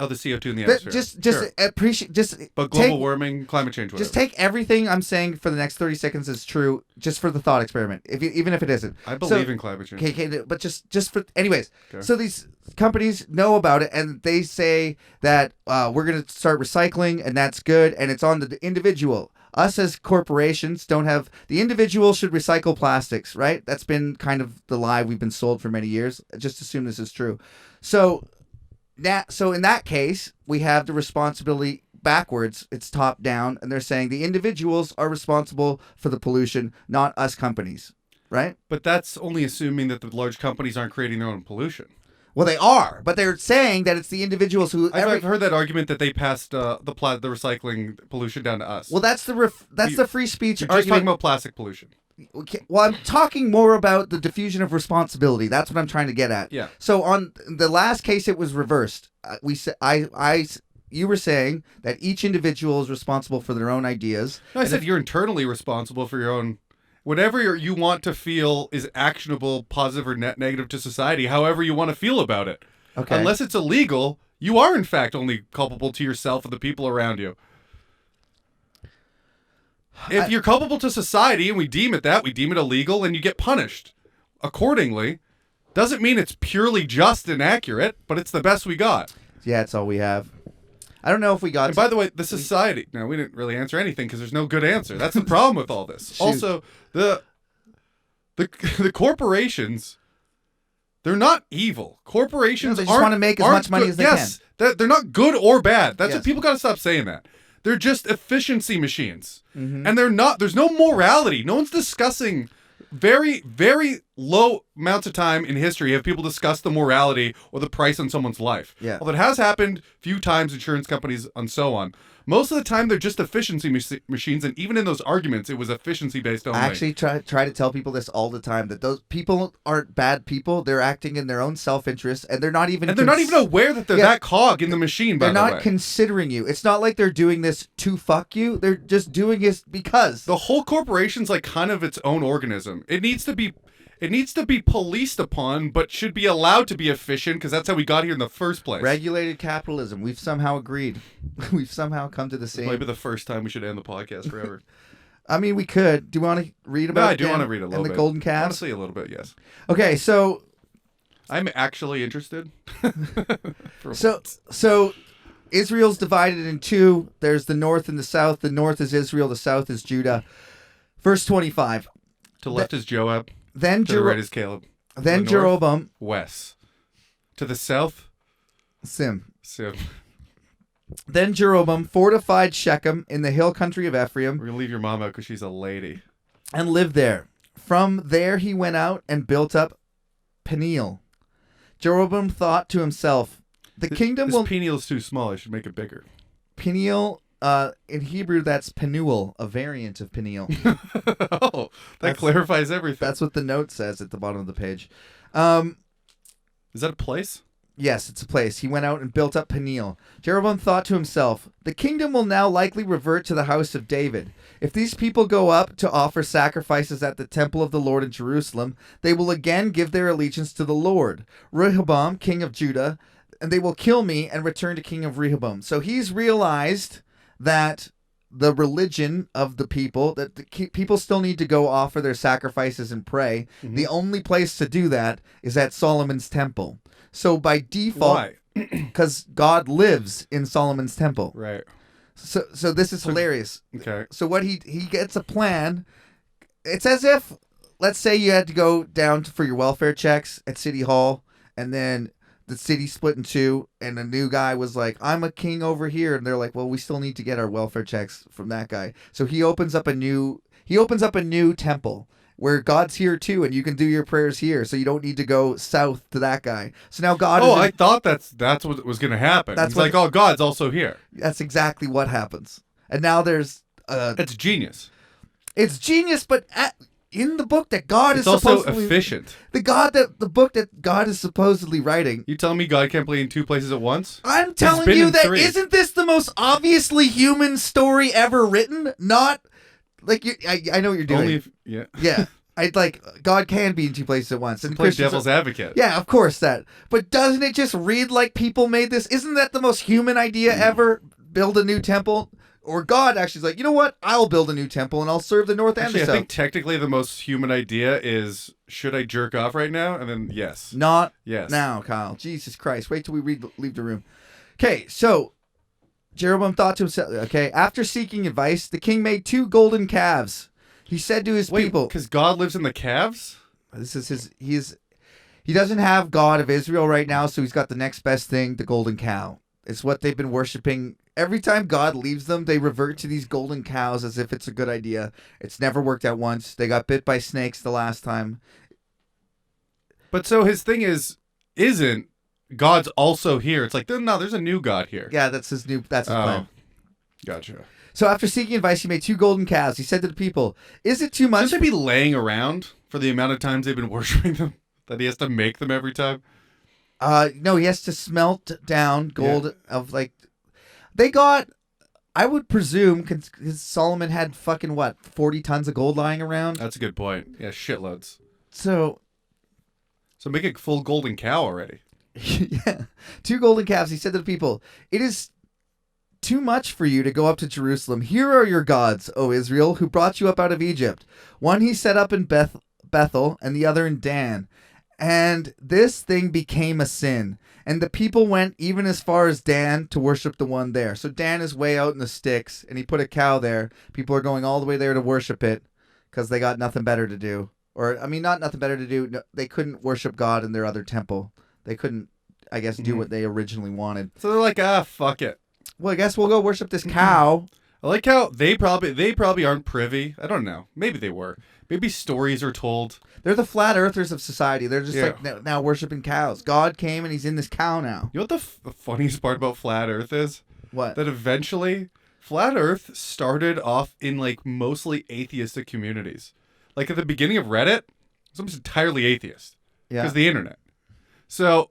[SPEAKER 3] Oh, the CO2 in the atmosphere.
[SPEAKER 2] Appreciate...
[SPEAKER 3] But global warming, climate change, whatever.
[SPEAKER 2] Just take everything I'm saying for the next 30 seconds as true, just for the thought experiment, even if it isn't.
[SPEAKER 3] I believe in climate change.
[SPEAKER 2] Okay, but just for... Anyways,
[SPEAKER 3] okay.
[SPEAKER 2] So these companies know about it, and they say that we're going to start recycling, and that's good, and it's on the individual. Us as corporations don't have... The individual should recycle plastics, right? That's been kind of the lie we've been sold for many years. Just assume this is true. So in that case, we have the responsibility backwards. It's top down, and they're saying the individuals are responsible for the pollution, not us companies, right?
[SPEAKER 3] But that's only assuming that the large companies aren't creating their own pollution.
[SPEAKER 2] Well, they are, but they're saying that it's the individuals who...
[SPEAKER 3] I've heard that argument that they passed the recycling pollution down to us.
[SPEAKER 2] Well, that's the free speech
[SPEAKER 3] You're
[SPEAKER 2] argument.
[SPEAKER 3] just talking about plastic pollution.
[SPEAKER 2] Okay, well, I'm talking more about the diffusion of responsibility. That's what I'm trying to get at.
[SPEAKER 3] Yeah.
[SPEAKER 2] So on the last case, it was reversed. You were saying that each individual is responsible for their own ideas.
[SPEAKER 3] No, I said you're internally responsible for your own. Whatever you want to feel is actionable, positive or negative to society, however you want to feel about it.
[SPEAKER 2] Okay.
[SPEAKER 3] Unless it's illegal, you are in fact only culpable to yourself and the people around you. If you're culpable to society and we deem it illegal, and you get punished accordingly. Doesn't mean it's purely just and accurate, but it's the best we got.
[SPEAKER 2] Yeah, it's all we have. I don't know if we got.
[SPEAKER 3] And by the way, the society. No, we didn't really answer anything because there's no good answer. That's the problem with all this.
[SPEAKER 2] Shoot.
[SPEAKER 3] Also, the corporations, they're not evil. Corporations
[SPEAKER 2] they just want to make as much money as they
[SPEAKER 3] can. They're not good or bad. That's what
[SPEAKER 2] Yes.
[SPEAKER 3] people got to stop saying that. They're just efficiency machines,
[SPEAKER 2] Mm-hmm.
[SPEAKER 3] and they're not. There's no morality. No one's discussing. Very, very low amounts of time in history have people discussed the morality or the price on someone's life.
[SPEAKER 2] Yeah.
[SPEAKER 3] Well, it has happened a few times, insurance companies and so on. Most of the time, they're just efficiency machines, and even in those arguments, it was efficiency-based only.
[SPEAKER 2] I actually try to tell people this all the time, that those people aren't bad people. They're acting in their own self-interest, and they're not even
[SPEAKER 3] aware that they're that cog in the machine, by
[SPEAKER 2] they're
[SPEAKER 3] the way.
[SPEAKER 2] not considering you. It's not like they're doing this to fuck you. They're just doing this because.
[SPEAKER 3] The whole corporation's like kind of its own organism. It needs to be policed upon, but should be allowed to be efficient because that's how we got here in the first place.
[SPEAKER 2] Regulated capitalism. We've somehow agreed. We've somehow come to the same.
[SPEAKER 3] Maybe the first time we should end the podcast forever.
[SPEAKER 2] I mean, we could. Do you want to read about?
[SPEAKER 3] I do want to read a little bit.
[SPEAKER 2] And the golden calves.
[SPEAKER 3] Honestly, a little bit, yes.
[SPEAKER 2] Okay, so
[SPEAKER 3] I'm actually interested.
[SPEAKER 2] So Israel's divided in two. There's the north and the south. The north is Israel. The south is Judah. Verse 25.
[SPEAKER 3] To the left is Joab.
[SPEAKER 2] Then
[SPEAKER 3] To the right is Caleb.
[SPEAKER 2] Then
[SPEAKER 3] To the north,
[SPEAKER 2] Jeroboam.
[SPEAKER 3] Wes. To the south,
[SPEAKER 2] Sim.
[SPEAKER 3] Sim.
[SPEAKER 2] Then Jeroboam fortified Shechem in the hill country of Ephraim
[SPEAKER 3] We're gonna leave your mom out because she's a lady.
[SPEAKER 2] and lived there. From there he went out and built up Peniel. Jeroboam thought to himself, "The kingdom
[SPEAKER 3] This
[SPEAKER 2] will."
[SPEAKER 3] peniel is too small. I should make it bigger.
[SPEAKER 2] Peniel, in Hebrew, that's Penuel, a variant of Peniel.
[SPEAKER 3] Oh, that clarifies everything.
[SPEAKER 2] That's what the note says at the bottom of the page.
[SPEAKER 3] Is that a place?
[SPEAKER 2] Yes, it's a place. He went out and built up Peniel. Jeroboam thought to himself, "The kingdom will now likely revert to the house of David. If these people go up to offer sacrifices at the temple of the Lord in Jerusalem, they will again give their allegiance to the Lord, Rehoboam, king of Judah, and they will kill me and return to king of Rehoboam." So he's realized that the religion of the people, that the people still need to go offer their sacrifices and pray.
[SPEAKER 3] Mm-hmm.
[SPEAKER 2] The only place to do that is at Solomon's temple. So by default,
[SPEAKER 3] Why?
[SPEAKER 2] because God lives in Solomon's temple.
[SPEAKER 3] Right.
[SPEAKER 2] So this is hilarious.
[SPEAKER 3] Okay.
[SPEAKER 2] So what he gets a plan. It's as if, let's say you had to go down for your welfare checks at City Hall, and then the city split in two, and a new guy was like, "I'm a king over here," and they're like, "Well, we still need to get our welfare checks from that guy." So he opens up a new temple where God's here too, and you can do your prayers here, so you don't need to go south to that guy. So now God.
[SPEAKER 3] Oh, I thought that's what was going to happen.
[SPEAKER 2] That's
[SPEAKER 3] It's
[SPEAKER 2] what-
[SPEAKER 3] like, oh, God's also here.
[SPEAKER 2] That's exactly what happens. And now there's.
[SPEAKER 3] It's genius.
[SPEAKER 2] It's genius, but in the book that God
[SPEAKER 3] It's
[SPEAKER 2] is
[SPEAKER 3] also
[SPEAKER 2] supposedly
[SPEAKER 3] efficient.
[SPEAKER 2] the book that God is supposedly writing.
[SPEAKER 3] You telling me God can't play in two places at once?
[SPEAKER 2] I'm telling
[SPEAKER 3] been
[SPEAKER 2] you
[SPEAKER 3] in
[SPEAKER 2] that
[SPEAKER 3] 3.
[SPEAKER 2] isn't this the most obviously human story ever written? Not like I know what you're doing.
[SPEAKER 3] Only if, yeah.
[SPEAKER 2] Yeah, I like God can be in two places at once. And
[SPEAKER 3] Play
[SPEAKER 2] Christians
[SPEAKER 3] devil's
[SPEAKER 2] are-
[SPEAKER 3] advocate.
[SPEAKER 2] Yeah, of course that. But doesn't it just read like people made this? Isn't that the most human idea ever? Build a new temple. Or God actually is like, you know what? I'll build a new temple and I'll serve the north and
[SPEAKER 3] Actually,
[SPEAKER 2] the
[SPEAKER 3] I
[SPEAKER 2] south.
[SPEAKER 3] think technically the most human idea is, should I jerk off right now? And then yes.
[SPEAKER 2] Not
[SPEAKER 3] Yes.
[SPEAKER 2] now, Kyle. Jesus Christ. Wait till we leave the room. Okay, so Jeroboam thought to himself, okay, after seeking advice, the king made 2 golden calves. He said to his
[SPEAKER 3] Wait,
[SPEAKER 2] people,
[SPEAKER 3] because God lives in the calves?
[SPEAKER 2] this is he doesn't have God of Israel right now, so he's got the next best thing, the golden cow. It's what they've been worshiping. Every time God leaves them, they revert to these golden cows as if it's a good idea. It's never worked out once. They got bit by snakes the last time.
[SPEAKER 3] But so his thing isn't God's also here. It's like, no, there's a new God here.
[SPEAKER 2] Yeah, that's his plan.
[SPEAKER 3] Gotcha.
[SPEAKER 2] So after seeking advice, he made 2 golden calves. He said to the people, "Is it too much?"
[SPEAKER 3] Shouldn't they be laying around for the amount of times they've been worshiping them? That he has to make them every time?
[SPEAKER 2] No, he has to smelt down gold of like. They got. I would presume because Solomon had fucking 40 tons of gold lying around.
[SPEAKER 3] That's a good point. Yeah, shitloads.
[SPEAKER 2] So
[SPEAKER 3] make a full golden cow already.
[SPEAKER 2] yeah, 2 golden calves. He said to the people, "It is too much for you to go up to Jerusalem. Here are your gods, O Israel, who brought you up out of Egypt. One he set up in Bethel, and the other in Dan. And this thing became a sin. And the people went even as far as Dan to worship the one there." So Dan is way out in the sticks, and he put a cow there. People are going all the way there to worship it because they got nothing better to do. Or, I mean, not nothing better to do. No, they couldn't worship God in their other temple. They couldn't, I guess, do what they originally wanted.
[SPEAKER 3] So they're like, fuck it.
[SPEAKER 2] Well, I guess we'll go worship this cow.
[SPEAKER 3] I like how they probably aren't privy. I don't know. Maybe they were. Maybe stories are told.
[SPEAKER 2] They're the flat earthers of society. They're just like now worshiping cows. God came and he's in this cow now.
[SPEAKER 3] You know what the funniest part about flat Earth is?
[SPEAKER 2] What?
[SPEAKER 3] That eventually flat Earth started off in like mostly atheistic communities. Like at the beginning of Reddit, it was almost entirely atheist.
[SPEAKER 2] Yeah.
[SPEAKER 3] Because the internet. So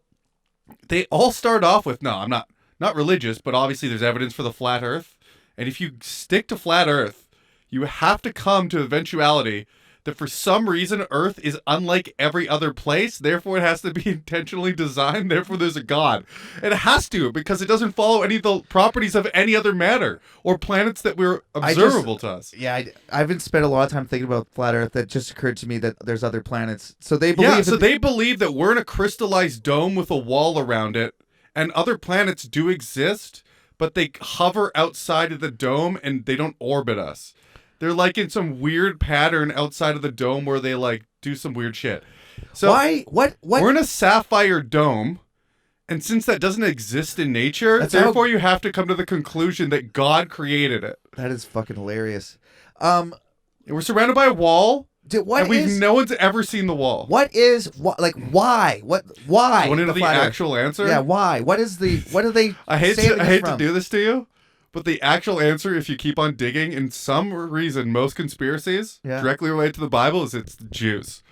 [SPEAKER 3] they all start off with, no, I'm not religious, but obviously there's evidence for the flat Earth. And if you stick to flat Earth, you have to come to eventuality that for some reason Earth is unlike every other place, therefore it has to be intentionally designed, therefore there's a God. And it has to, because it doesn't follow any of the properties of any other matter or planets that were observable to us.
[SPEAKER 2] Yeah, I haven't spent a lot of time thinking about flat Earth. That just occurred to me that there's other planets. So they believe
[SPEAKER 3] they believe that we're in a crystallized dome with a wall around it, and other planets do exist, but they hover outside of the dome and they don't orbit us. They're like in some weird pattern outside of the dome where they like do some weird shit. So
[SPEAKER 2] why? What?
[SPEAKER 3] We're in a sapphire dome, and since that doesn't exist in nature, therefore you have to come to the conclusion that God created it.
[SPEAKER 2] That is fucking hilarious.
[SPEAKER 3] And we're surrounded by a wall,
[SPEAKER 2] and
[SPEAKER 3] no one's ever seen the wall.
[SPEAKER 2] Why? Why? Why?
[SPEAKER 3] You want to know the actual answer?
[SPEAKER 2] Yeah, why? What is the? What do they?
[SPEAKER 3] I hate to do this to you. But the actual answer, if you keep on digging, in some reason, most conspiracies directly relate to the Bible, is it's the Jews.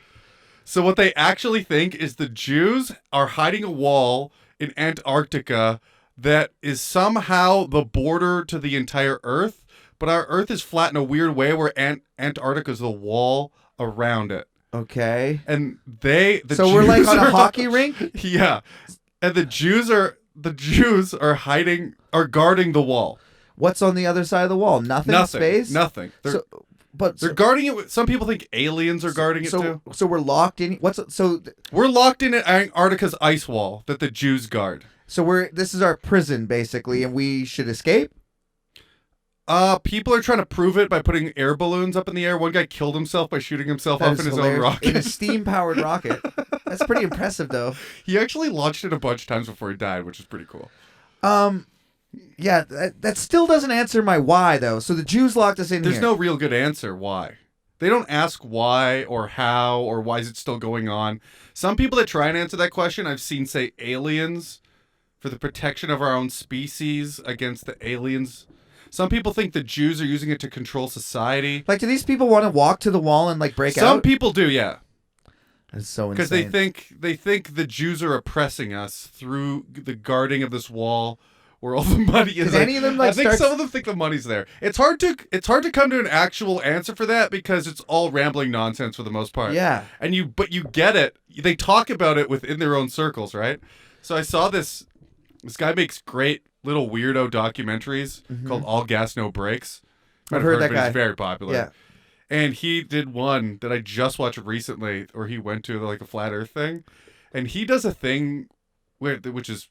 [SPEAKER 3] So what they actually think is the Jews are hiding a wall in Antarctica that is somehow the border to the entire Earth, but our Earth is flat in a weird way where Antarctica is the wall around it.
[SPEAKER 2] Okay.
[SPEAKER 3] And Jews
[SPEAKER 2] we're like on a hockey rink?
[SPEAKER 3] Yeah. And the Jews are guarding the wall.
[SPEAKER 2] What's on the other side of the wall? Nothing. Space?
[SPEAKER 3] Nothing. They're guarding it. Some people think aliens are guarding it too.
[SPEAKER 2] So we're locked in.
[SPEAKER 3] We're locked in Antarctica's ice wall that the Jews guard.
[SPEAKER 2] So this is our prison basically, and we should escape.
[SPEAKER 3] People are trying to prove it by putting air balloons up in the air. One guy killed himself by shooting himself up in his own rocket.
[SPEAKER 2] In a steam-powered rocket. That's pretty impressive, though.
[SPEAKER 3] He actually launched it a bunch of times before he died, which is pretty cool.
[SPEAKER 2] Yeah, that still doesn't answer my why, though. So the Jews locked us in here.
[SPEAKER 3] There's no real good answer why. They don't ask why or how or why is it still going on. Some people that try and answer that question I've seen say aliens for the protection of our own species against the aliens. Some people think the Jews are using it to control society.
[SPEAKER 2] Like, do these people want to walk to the wall and like break out?
[SPEAKER 3] Some people do, yeah.
[SPEAKER 2] That's so insane.
[SPEAKER 3] Because they think the Jews are oppressing us through the guarding of this wall where all the money is.
[SPEAKER 2] Any of them
[SPEAKER 3] I think some of them think the money's there. It's hard to come to an actual answer for that because it's all rambling nonsense for the most part.
[SPEAKER 2] Yeah.
[SPEAKER 3] But you get it. They talk about it within their own circles, right? So I saw this guy makes great little weirdo documentaries called All Gas No Brakes.
[SPEAKER 2] I've heard that guy.
[SPEAKER 3] He's very popular.
[SPEAKER 2] Yeah.
[SPEAKER 3] And he did one that I just watched recently, where he went to like a flat Earth thing, and he does a thing which is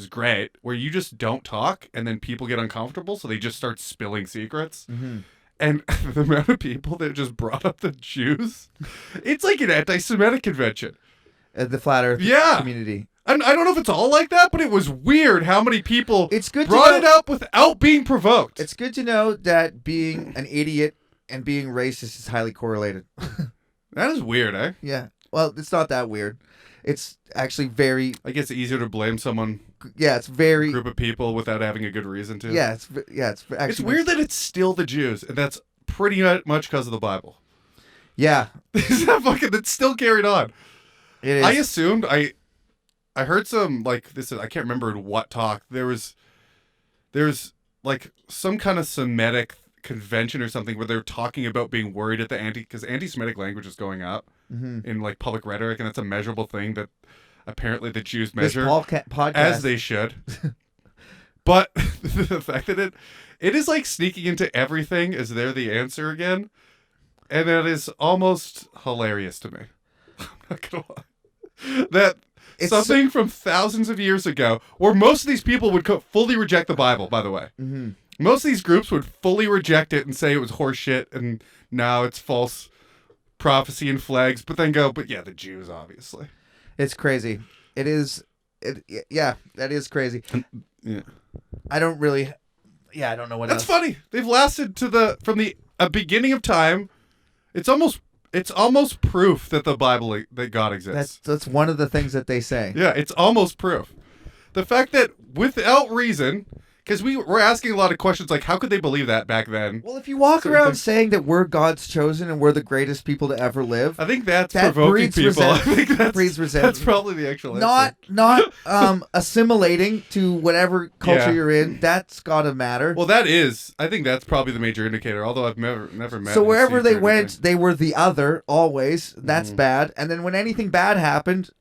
[SPEAKER 3] great, where you just don't talk, and then people get uncomfortable, so they just start spilling secrets. Mm-hmm. And the amount of people that just brought up the Jews, it's like an anti-Semitic convention.
[SPEAKER 2] The flat Earth community.
[SPEAKER 3] And I don't know if it's all like that, but it was weird how many people brought it up without being provoked.
[SPEAKER 2] It's good to know that being an idiot and being racist is highly correlated.
[SPEAKER 3] That is weird, eh?
[SPEAKER 2] Yeah. Well, it's not that weird. It's actually very,
[SPEAKER 3] I guess it's easier to blame someone,
[SPEAKER 2] yeah, it's very,
[SPEAKER 3] group of people, without having a good reason to.
[SPEAKER 2] yeah, it's actually.
[SPEAKER 3] It's weird that it's still the Jews, and that's pretty much because of the Bible.
[SPEAKER 2] Yeah,
[SPEAKER 3] Is that fucking? That's still carried on.
[SPEAKER 2] it is.
[SPEAKER 3] I assumed I heard some like this. I can't remember in what talk there's like some kind of Semitic convention or something where they're talking about being worried at the because anti-Semitic language is going up in like public rhetoric, and it's a measurable thing that apparently the Jews
[SPEAKER 2] This
[SPEAKER 3] measure
[SPEAKER 2] podcast,
[SPEAKER 3] as they should. But the fact that it is like sneaking into everything as they're the answer again, and that is almost hilarious to me. I'm not gonna lie. That
[SPEAKER 2] It's
[SPEAKER 3] something from thousands of years ago, where most of these people would fully reject the Bible, by the way.
[SPEAKER 2] Mm-hmm.
[SPEAKER 3] Most of these groups would fully reject it and say it was horseshit and now it's false prophecy and flags, but then go, but yeah, the Jews, obviously.
[SPEAKER 2] It's crazy. It is. Yeah, that is crazy.
[SPEAKER 3] Yeah.
[SPEAKER 2] I don't really. Yeah, I don't know what
[SPEAKER 3] That's
[SPEAKER 2] else.
[SPEAKER 3] funny. They've lasted from the beginning of time. It's almost proof that the Bible, that God exists.
[SPEAKER 2] That's one of the things that they say.
[SPEAKER 3] Yeah, it's almost proof. The fact that without reason, because we're asking a lot of questions like, how could they believe that back then?
[SPEAKER 2] Well, if you walk
[SPEAKER 3] Certain
[SPEAKER 2] around
[SPEAKER 3] things-
[SPEAKER 2] saying that we're God's chosen and we're the greatest people to ever live,
[SPEAKER 3] I think that's
[SPEAKER 2] that
[SPEAKER 3] provoking
[SPEAKER 2] breeds
[SPEAKER 3] people. I
[SPEAKER 2] resentment.
[SPEAKER 3] think
[SPEAKER 2] Breeds resentment.
[SPEAKER 3] that's probably the actual
[SPEAKER 2] not assimilating to whatever culture
[SPEAKER 3] Yeah.
[SPEAKER 2] you're in, that's gotta matter.
[SPEAKER 3] Well, I think that's probably the major indicator, although I've never met
[SPEAKER 2] So
[SPEAKER 3] him,
[SPEAKER 2] wherever
[SPEAKER 3] Steve,
[SPEAKER 2] they
[SPEAKER 3] or
[SPEAKER 2] went,
[SPEAKER 3] anything.
[SPEAKER 2] they were the other always.
[SPEAKER 3] Mm-hmm.
[SPEAKER 2] That's bad. And then when anything bad happened,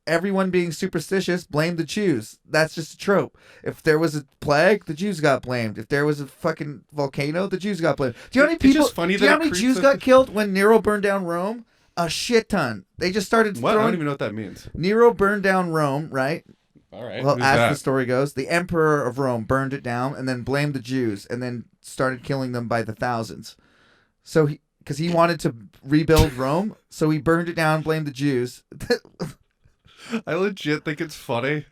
[SPEAKER 2] everyone being superstitious blamed the Jews. That's just a trope. If there was a plague, the Jews got blamed. If there was a fucking volcano, the Jews got blamed. Do you know how many
[SPEAKER 3] It's
[SPEAKER 2] people?
[SPEAKER 3] just funny
[SPEAKER 2] do you know
[SPEAKER 3] that
[SPEAKER 2] how
[SPEAKER 3] it
[SPEAKER 2] many
[SPEAKER 3] creeps
[SPEAKER 2] Jews
[SPEAKER 3] up
[SPEAKER 2] got
[SPEAKER 3] to-
[SPEAKER 2] killed when Nero burned down Rome? A shit ton. They just started
[SPEAKER 3] What? I
[SPEAKER 2] throwing.
[SPEAKER 3] don't even know what that means.
[SPEAKER 2] Nero burned down Rome, right?
[SPEAKER 3] All right.
[SPEAKER 2] Well,
[SPEAKER 3] Who's
[SPEAKER 2] as
[SPEAKER 3] that?
[SPEAKER 2] the story goes, the emperor of Rome burned it down and then blamed the Jews and then started killing them by the thousands. So because he wanted to rebuild Rome, so he burned it down, blamed the Jews.
[SPEAKER 3] I legit think it's funny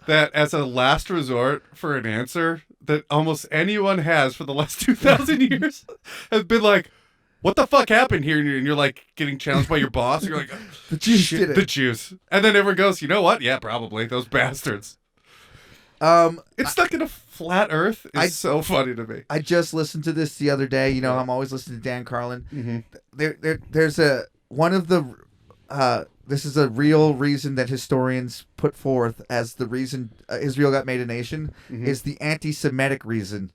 [SPEAKER 3] that as a last resort for an answer that almost anyone has for the last 2,000 years has been like, what the fuck happened here? And you're like getting challenged by your boss. And you're like,
[SPEAKER 2] The Jews
[SPEAKER 3] shit,
[SPEAKER 2] did it.
[SPEAKER 3] the Jews. And then everyone goes, you know what? Yeah, probably. Those bastards. It's stuck in a flat earth. It's so funny to me.
[SPEAKER 2] I just listened to this the other day. You know, I'm always listening to Dan Carlin. There's one of the this is a real reason that historians put forth as the reason Israel got made a nation is the anti-Semitic reason.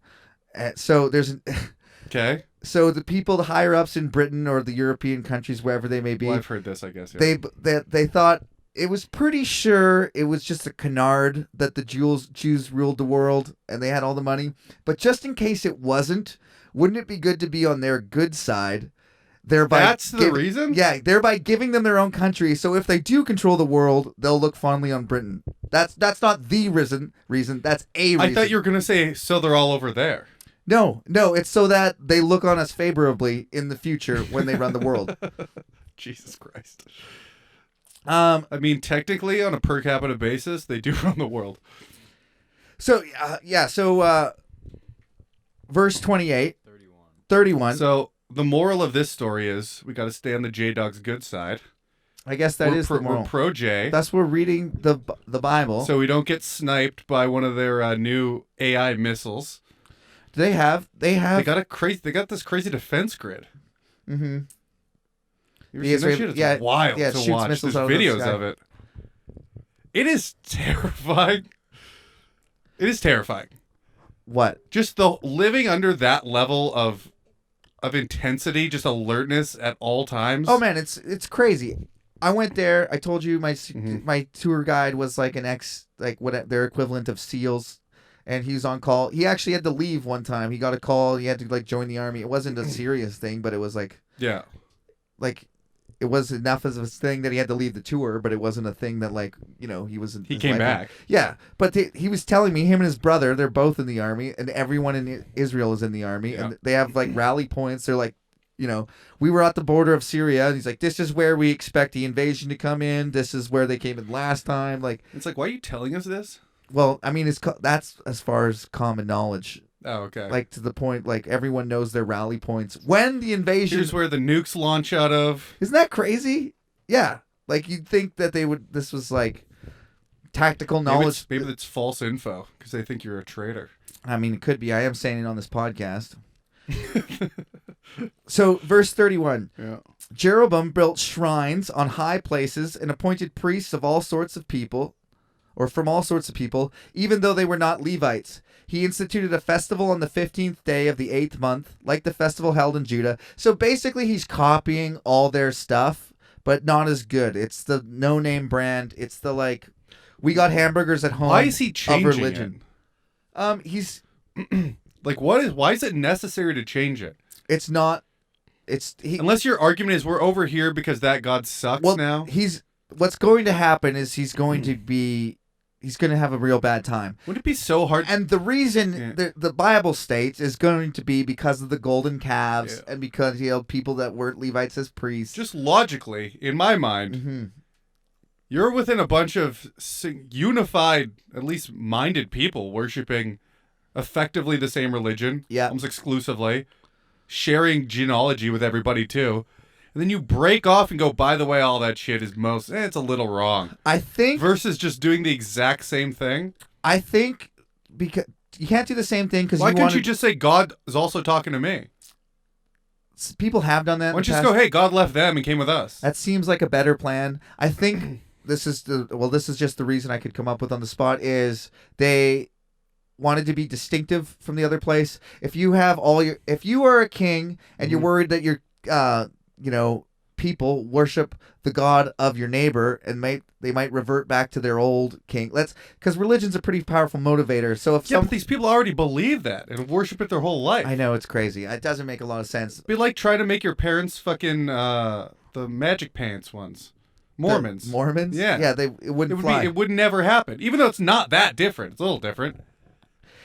[SPEAKER 2] So there's
[SPEAKER 3] Okay.
[SPEAKER 2] so the people, the higher ups in Britain or the European countries, wherever they may be,
[SPEAKER 3] Well, I've heard this, I guess. Yeah.
[SPEAKER 2] they thought it was pretty sure it was just a canard that the Jews ruled the world and they had all the money. But just in case it wasn't, wouldn't it be good to be on their good side? Thereby
[SPEAKER 3] That's the reason?
[SPEAKER 2] Yeah, thereby giving them their own country. So if they do control the world, they'll look fondly on Britain. That's not the reason. That's a reason.
[SPEAKER 3] I thought you were going to say, so they're all over there.
[SPEAKER 2] No, it's so that they look on us favorably in the future when they run the world.
[SPEAKER 3] Jesus Christ.
[SPEAKER 2] Um.
[SPEAKER 3] I mean, technically, on a per capita basis, they do run the world.
[SPEAKER 2] So yeah. So verse 28, 31.
[SPEAKER 3] So the moral of this story is we got to stay on the J-Dog's good side.
[SPEAKER 2] I guess that is the moral.
[SPEAKER 3] We're pro J.
[SPEAKER 2] That's we're reading the Bible.
[SPEAKER 3] So we don't get sniped by one of their new AI missiles.
[SPEAKER 2] They have.
[SPEAKER 3] They got this crazy defense grid.
[SPEAKER 2] Mm-hmm.
[SPEAKER 3] You ever
[SPEAKER 2] The
[SPEAKER 3] seen that
[SPEAKER 2] Israeli-
[SPEAKER 3] shit? It's
[SPEAKER 2] yeah,
[SPEAKER 3] wild
[SPEAKER 2] yeah, it
[SPEAKER 3] to
[SPEAKER 2] shoots
[SPEAKER 3] watch.
[SPEAKER 2] missiles
[SPEAKER 3] There's
[SPEAKER 2] out of the
[SPEAKER 3] videos
[SPEAKER 2] sky.
[SPEAKER 3] of it. It is terrifying. It is terrifying.
[SPEAKER 2] What?
[SPEAKER 3] Just the living under that level of intensity, just alertness at all times.
[SPEAKER 2] Oh man, it's crazy. I went there. I told you my
[SPEAKER 3] Mm-hmm.
[SPEAKER 2] my tour guide was like what their equivalent of SEALs, and he was on call. He actually had to leave one time. He got a call. He had to like join the army. It wasn't a serious thing, but it was like it was enough as a thing that he had to leave the tour, but it wasn't a thing that he was.
[SPEAKER 3] He came back.
[SPEAKER 2] Yeah, but he was telling me him and his brother, they're both in the army, and everyone in Israel is in the army,
[SPEAKER 3] Yeah.
[SPEAKER 2] and they have like rally points. They're like, we were at the border of Syria, and he's like, this is where we expect the invasion to come in. This is where they came in last time. Like,
[SPEAKER 3] It's like, why are you telling us this?
[SPEAKER 2] well, I mean, that's as far as common knowledge.
[SPEAKER 3] Oh, okay.
[SPEAKER 2] Like to the point, like everyone knows their rally points when the invasion.
[SPEAKER 3] Here's where the nukes launch out of.
[SPEAKER 2] Isn't that crazy? Yeah. Like you'd think that they would. This was like tactical knowledge.
[SPEAKER 3] Maybe it's false info because they think you're a traitor.
[SPEAKER 2] I mean, it could be. I am saying it on this podcast. So, verse 31.
[SPEAKER 3] Yeah.
[SPEAKER 2] Jeroboam built shrines on high places and appointed priests of all sorts of people, or from all sorts of people, even though they were not Levites. He instituted a festival on the 15th day of the 8th month, like the festival held in Judah. So basically, he's copying all their stuff, but not as good. It's the no-name brand. It's the like, we got hamburgers at home.
[SPEAKER 3] Why is he changing
[SPEAKER 2] of religion? He's
[SPEAKER 3] like, why is it necessary to change it?
[SPEAKER 2] It's not.
[SPEAKER 3] Unless your argument is we're over here because that God sucks now.
[SPEAKER 2] What's going to happen is he's going to have a real bad time.
[SPEAKER 3] Wouldn't it be so hard?
[SPEAKER 2] And the reason the Bible states is going to be because of the golden calves and because he held people that weren't Levites as priests.
[SPEAKER 3] Just logically, in my mind, you're within a bunch of unified, at least minded people worshiping effectively the same religion, almost exclusively, sharing genealogy with everybody too. And then you break off and go, by the way, all that shit is it's a little wrong.
[SPEAKER 2] I think.
[SPEAKER 3] Versus just doing the exact same thing.
[SPEAKER 2] I think because you can't do the same thing because
[SPEAKER 3] why couldn't you just say God is also talking to me?
[SPEAKER 2] People have done that.
[SPEAKER 3] Why don't you just go, hey, God left them and came with us?
[SPEAKER 2] That seems like a better plan. I think this is just the reason I could come up with on the spot is they wanted to be distinctive from the other place. If you are a king and you're worried that your people worship the God of your neighbor and they might revert back to their old king. Because religion's a pretty powerful motivator. So if
[SPEAKER 3] but these people already believe that and worship it their whole life.
[SPEAKER 2] I know, it's crazy. It doesn't make a lot of sense.
[SPEAKER 3] It'd be like trying to make your parents fucking the magic pants ones. Mormons.
[SPEAKER 2] Mormons?
[SPEAKER 3] Yeah.
[SPEAKER 2] Yeah, it wouldn't fly.
[SPEAKER 3] It would never happen. Even though it's not that different. It's a little different.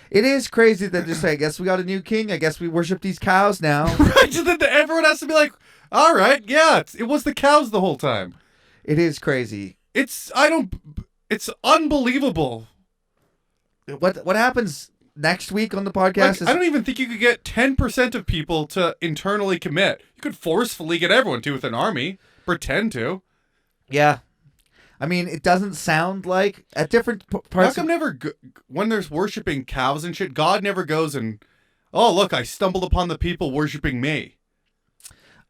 [SPEAKER 2] It is crazy that just say, I guess we got a new king. I guess we worship these cows now.
[SPEAKER 3] Right. So then everyone has to be like, all right, yeah, it was the cows the whole time.
[SPEAKER 2] It is crazy.
[SPEAKER 3] It's unbelievable.
[SPEAKER 2] What happens next week on the podcast?
[SPEAKER 3] I don't even think you could get 10% of people to internally commit. You could forcefully get everyone to with an army. Pretend to.
[SPEAKER 2] Yeah. I mean, it doesn't sound like at different parts.
[SPEAKER 3] How come when there's worshiping cows and shit, God never goes and, oh, look, I stumbled upon the people worshiping me.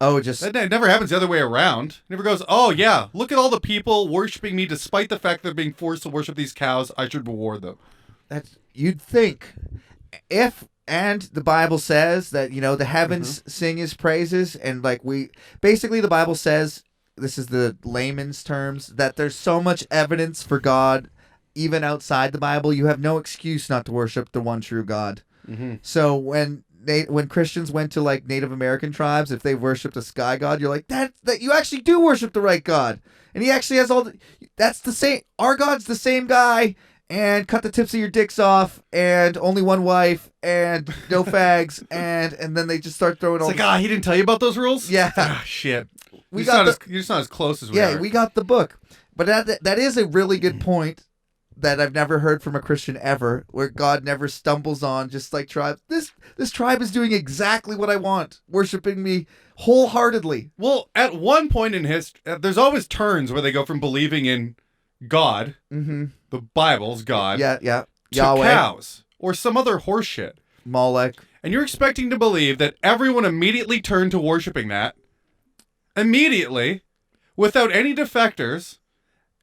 [SPEAKER 2] Oh,
[SPEAKER 3] That never happens the other way around. It never goes, oh, yeah, look at all the people worshiping me despite the fact they're being forced to worship these cows. I should reward them.
[SPEAKER 2] You'd think. And the Bible says that, the heavens sing his praises. And basically the Bible says, this is the layman's terms, that there's so much evidence for God, even outside the Bible. You have no excuse not to worship the one true God. Mm-hmm. So when Christians went to Native American tribes, if they worshipped a sky god, you're like, that you actually do worship the right God. And he actually has that's the same, our God's the same guy, and cut the tips of your dicks off, and only one wife, and no fags, and then they just start throwing
[SPEAKER 3] he didn't tell you about those rules?
[SPEAKER 2] Yeah.
[SPEAKER 3] Shit.
[SPEAKER 2] You're
[SPEAKER 3] just not as close as we are.
[SPEAKER 2] Yeah, we got the book. But that is a really good point that I've never heard from a Christian ever, where God never stumbles on just like tribes. This tribe is doing exactly what I want, worshiping me wholeheartedly.
[SPEAKER 3] Well, at one point in history, there's always turns where they go from believing in God, the Bible's God,
[SPEAKER 2] to
[SPEAKER 3] Yahweh, cows, or some other horse shit.
[SPEAKER 2] Molech.
[SPEAKER 3] And you're expecting to believe that everyone immediately turned to worshiping that, immediately, without any defectors,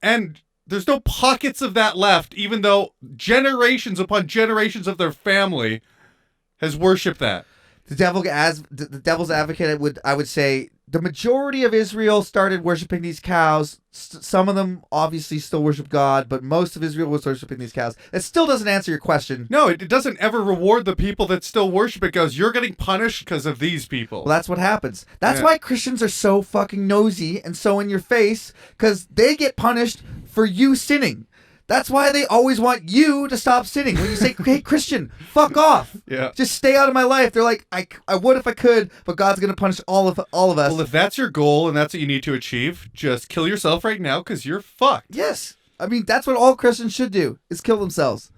[SPEAKER 3] and there's no pockets of that left, even though generations upon generations of their family has worshipped that.
[SPEAKER 2] The devil's advocate, I would say the majority of Israel started worshiping these cows. Some of them obviously still worship God, but most of Israel was worshiping these cows. That still doesn't answer your question.
[SPEAKER 3] No, it doesn't ever reward the people that still worship it. Goes, you're getting punished because of these people.
[SPEAKER 2] Well, that's what happens. That's why Christians are so fucking nosy and so in your face, because they get punished for you sinning. That's why they always want you to stop sinning. When you say, hey, Christian, fuck off.
[SPEAKER 3] Yeah.
[SPEAKER 2] Just stay out of my life. They're like, I would if I could, but God's going to punish all of us.
[SPEAKER 3] Well, if that's your goal and that's what you need to achieve, just kill yourself right now because you're fucked.
[SPEAKER 2] Yes. I mean, that's what all Christians should do, is kill themselves.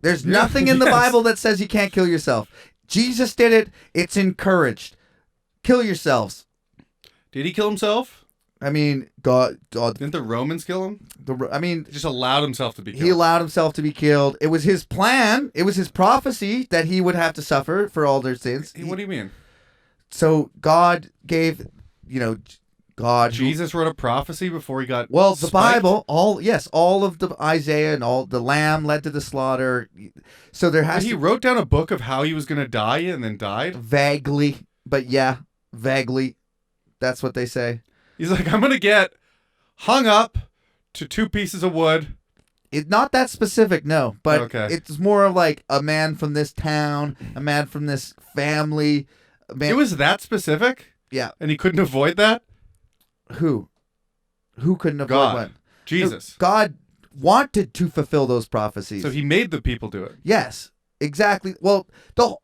[SPEAKER 2] There's nothing in the Bible that says you can't kill yourself. Jesus did it. It's encouraged. Kill yourselves.
[SPEAKER 3] Did he kill himself?
[SPEAKER 2] I mean, God,
[SPEAKER 3] Didn't the Romans kill him? He just allowed himself to be killed.
[SPEAKER 2] he allowed himself to be killed. It was his plan. It was his prophecy that he would have to suffer for all their sins.
[SPEAKER 3] What do you mean?
[SPEAKER 2] So God gave, God.
[SPEAKER 3] Jesus wrote a prophecy before he got
[SPEAKER 2] Well, the
[SPEAKER 3] spiked?
[SPEAKER 2] Bible, all of the Isaiah and all the lamb led to the slaughter. So there has
[SPEAKER 3] He
[SPEAKER 2] to
[SPEAKER 3] wrote down a book of how he was going to die and then died.
[SPEAKER 2] vaguely, but yeah, vaguely. That's what they say.
[SPEAKER 3] He's like, I'm going to get hung up to 2 pieces of wood.
[SPEAKER 2] It's not that specific, no, but
[SPEAKER 3] Okay.
[SPEAKER 2] it's more of like a man from this town, a man from this family. A man,
[SPEAKER 3] It was that specific?
[SPEAKER 2] yeah.
[SPEAKER 3] And he couldn't avoid that?
[SPEAKER 2] Who couldn't avoid
[SPEAKER 3] God.
[SPEAKER 2] what?
[SPEAKER 3] Jesus.
[SPEAKER 2] No, God wanted to fulfill those prophecies.
[SPEAKER 3] So he made the people do it.
[SPEAKER 2] Yes, exactly. Well,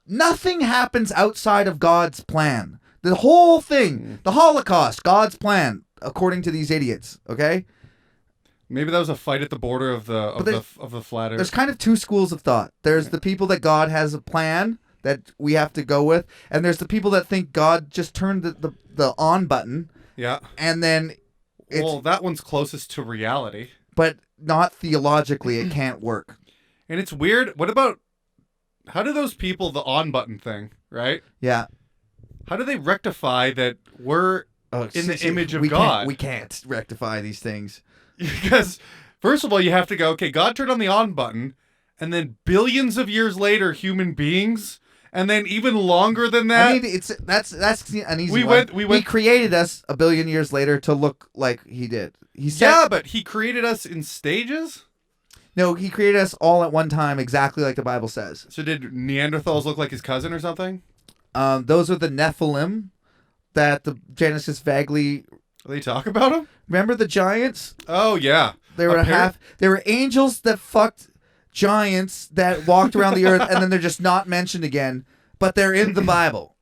[SPEAKER 2] nothing happens outside of God's plan. The whole thing, the Holocaust, God's plan, according to these idiots. Okay,
[SPEAKER 3] Maybe that was a fight at the border of the flat earth.
[SPEAKER 2] there's kind of 2 schools of thought. There's the people that God has a plan that we have to go with, and there's the people that think God just turned the on button,
[SPEAKER 3] Yeah.
[SPEAKER 2] and then it's,
[SPEAKER 3] Well, that one's closest to reality.
[SPEAKER 2] but not theologically, it can't work.
[SPEAKER 3] And it's weird. What about, how do those people, the on button thing, right?
[SPEAKER 2] Yeah.
[SPEAKER 3] How do they rectify that we're in the image of God?
[SPEAKER 2] We can't rectify these things.
[SPEAKER 3] Because, first of all, you have to go, okay, God turned on the on button, and then billions of years later, human beings, and then even longer than that.
[SPEAKER 2] I mean, that's an easy
[SPEAKER 3] We
[SPEAKER 2] one.
[SPEAKER 3] went-
[SPEAKER 2] He created us a billion years later to look like he did. He said,
[SPEAKER 3] yeah, but he created us in stages?
[SPEAKER 2] no, he created us all at one time, exactly like the Bible says.
[SPEAKER 3] So did Neanderthals look like his cousin or something?
[SPEAKER 2] Those are the Nephilim that the Genesis vaguely.
[SPEAKER 3] They talk about him?
[SPEAKER 2] Remember the giants?
[SPEAKER 3] Oh, yeah.
[SPEAKER 2] They were They were angels that fucked giants that walked around the earth, and then they're just not mentioned again. But they're in the Bible.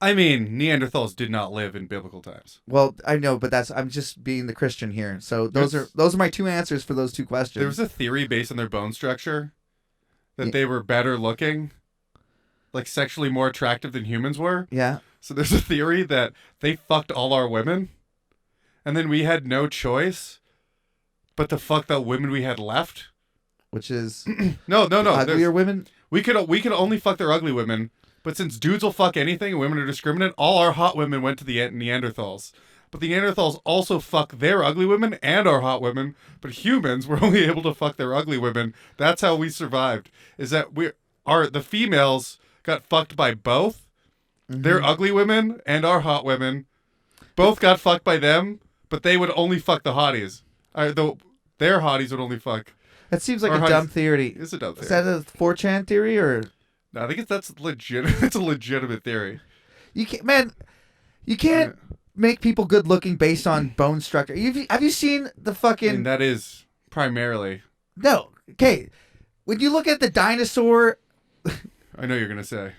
[SPEAKER 3] I mean, Neanderthals did not live in biblical times.
[SPEAKER 2] Well, I know, but I'm just being the Christian here. So those are my 2 answers for those 2 questions.
[SPEAKER 3] There was a theory based on their bone structure that they were better looking, like sexually more attractive than humans were.
[SPEAKER 2] Yeah.
[SPEAKER 3] So there's a theory that they fucked all our women, and then we had no choice but to fuck the women we had left.
[SPEAKER 2] Which is
[SPEAKER 3] No.
[SPEAKER 2] uglier women.
[SPEAKER 3] We could only fuck their ugly women, but since dudes will fuck anything and women are discriminate, all our hot women went to the Neanderthals. But the Neanderthals also fuck their ugly women and our hot women, but humans were only able to fuck their ugly women. That's how we survived. Is that the females got fucked by both. Their ugly women and our hot women both got fucked by them, but they would only fuck the hotties. Their hotties would only fuck.
[SPEAKER 2] That seems like
[SPEAKER 3] Or
[SPEAKER 2] a
[SPEAKER 3] how
[SPEAKER 2] dumb
[SPEAKER 3] does-
[SPEAKER 2] theory.
[SPEAKER 3] It's a dumb theory.
[SPEAKER 2] Is that a 4chan theory or
[SPEAKER 3] No, I think that's legit. It's a legitimate theory.
[SPEAKER 2] you can't, man? You can't make people good looking based on bone structure. Have you seen the fucking?
[SPEAKER 3] I mean, that is primarily.
[SPEAKER 2] No. Okay. When you look at the dinosaur,
[SPEAKER 3] I know you're gonna say.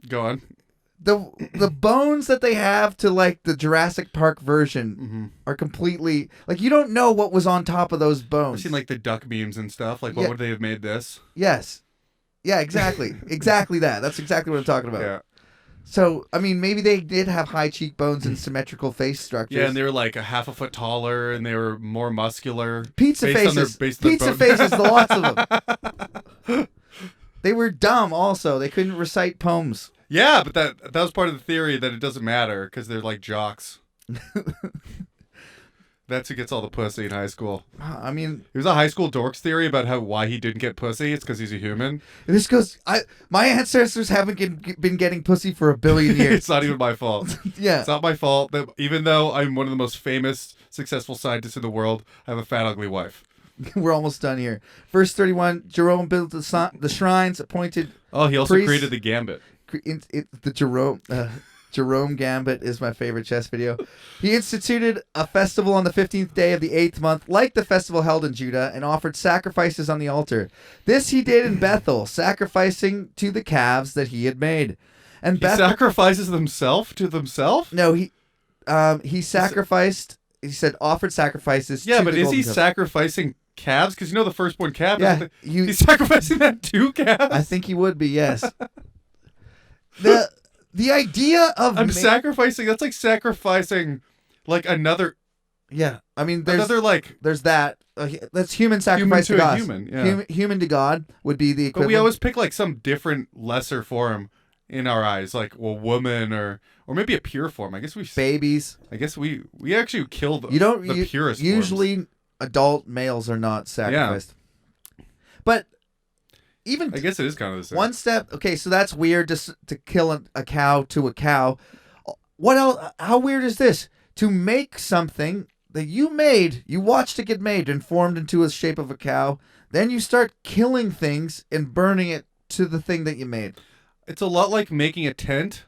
[SPEAKER 3] Go on.
[SPEAKER 2] the bones that they have to like the Jurassic Park version are completely like you don't know what was on top of those bones.
[SPEAKER 3] I've seen like the duck memes and stuff. Like, what
[SPEAKER 2] Yeah.
[SPEAKER 3] would they have made this?
[SPEAKER 2] Yes. Yeah, exactly. Exactly that. That's exactly what I'm talking about.
[SPEAKER 3] Yeah.
[SPEAKER 2] So, I mean, maybe they did have high cheekbones and symmetrical face structures.
[SPEAKER 3] Yeah, and they were like a half a foot taller, and they were more muscular.
[SPEAKER 2] Pizza
[SPEAKER 3] based on their-
[SPEAKER 2] faces.
[SPEAKER 3] based on their
[SPEAKER 2] Pizza
[SPEAKER 3] bone-
[SPEAKER 2] faces, the lots of them. They were dumb also. They couldn't recite poems.
[SPEAKER 3] Yeah, but that was part of the theory that it doesn't matter because they're like jocks. That's who gets all the pussy in high school.
[SPEAKER 2] I mean,
[SPEAKER 3] It was a high school dorks theory about why he didn't get pussy. It's because he's a human.
[SPEAKER 2] this goes. My ancestors haven't been getting pussy for 1 billion years.
[SPEAKER 3] It's not even my fault.
[SPEAKER 2] Yeah.
[SPEAKER 3] It's not my fault that even though I'm one of the most famous, successful scientists in the world, I have a fat, ugly wife.
[SPEAKER 2] We're almost done here. Verse 31, Jeroboam built the shrines, appointed
[SPEAKER 3] Oh, he also
[SPEAKER 2] priests.
[SPEAKER 3] created the gambit.
[SPEAKER 2] The Jerome Gambit is my favorite chess video. He instituted a festival on the 15th day of the 8th month, like the festival held in Judah, and offered sacrifices on the altar. This he did in Bethel, sacrificing to the calves that he had made. And
[SPEAKER 3] He sacrifices themselves to themselves?
[SPEAKER 2] No, he sacrificed. He said offered sacrifices.
[SPEAKER 3] Yeah,
[SPEAKER 2] to
[SPEAKER 3] but
[SPEAKER 2] the
[SPEAKER 3] is
[SPEAKER 2] golden
[SPEAKER 3] he
[SPEAKER 2] calf.
[SPEAKER 3] sacrificing calves? Because you know the firstborn calf.
[SPEAKER 2] Yeah,
[SPEAKER 3] He's sacrificing that to calves.
[SPEAKER 2] I think he would be. Yes. The idea of
[SPEAKER 3] I'm sacrificing. That's like sacrificing like another
[SPEAKER 2] Yeah, I mean, there's
[SPEAKER 3] like
[SPEAKER 2] there's that. That's human sacrifice
[SPEAKER 3] to
[SPEAKER 2] to
[SPEAKER 3] a
[SPEAKER 2] God.
[SPEAKER 3] human, yeah.
[SPEAKER 2] Human to God would be the
[SPEAKER 3] But
[SPEAKER 2] equivalent.
[SPEAKER 3] we always pick like some different lesser form in our eyes, like woman or maybe a pure form. I guess
[SPEAKER 2] babies.
[SPEAKER 3] we actually kill the,
[SPEAKER 2] You don't
[SPEAKER 3] the purest
[SPEAKER 2] usually
[SPEAKER 3] forms.
[SPEAKER 2] adult males are not sacrificed. But even
[SPEAKER 3] I guess it is kind of the same.
[SPEAKER 2] one step. Okay, so that's weird to kill a cow to a cow. What else? How weird is this? To make something that you made, you watched it get made and formed into a shape of a cow. Then you start killing things and burning it to the thing that you made.
[SPEAKER 3] It's a lot like making a tent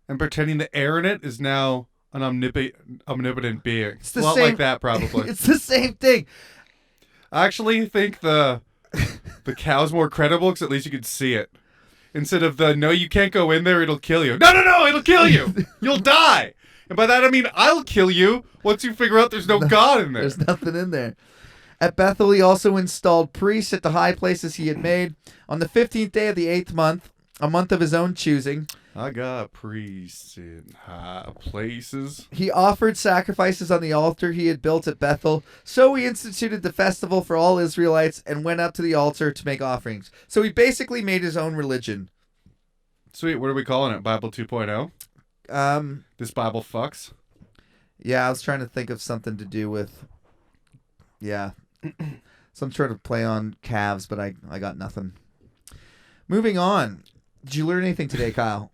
[SPEAKER 3] and pretending the air in it is now an omnipotent being.
[SPEAKER 2] It's
[SPEAKER 3] It's
[SPEAKER 2] the
[SPEAKER 3] a lot
[SPEAKER 2] same-
[SPEAKER 3] like that, probably.
[SPEAKER 2] It's the same thing.
[SPEAKER 3] I actually think the cow's more credible because at least you could see it. Instead of no, you can't go in there, it'll kill you. No, it'll kill you. You'll die. And by that I mean I'll kill you once you figure out there's no God in there.
[SPEAKER 2] There's nothing in there. At Bethel, he also installed priests at the high places he had made. On the 15th day of the 8th month, a month of his own choosing,
[SPEAKER 3] I got priests in high places.
[SPEAKER 2] he offered sacrifices on the altar he had built at Bethel. So he instituted the festival for all Israelites and went up to the altar to make offerings. So he basically made his own religion.
[SPEAKER 3] Sweet, what are we calling it? Bible 2.0? This Bible fucks?
[SPEAKER 2] Yeah, I was trying to think of something to do with, some sort of play on calves, but I got nothing. Moving on. Did you learn anything today, Kyle?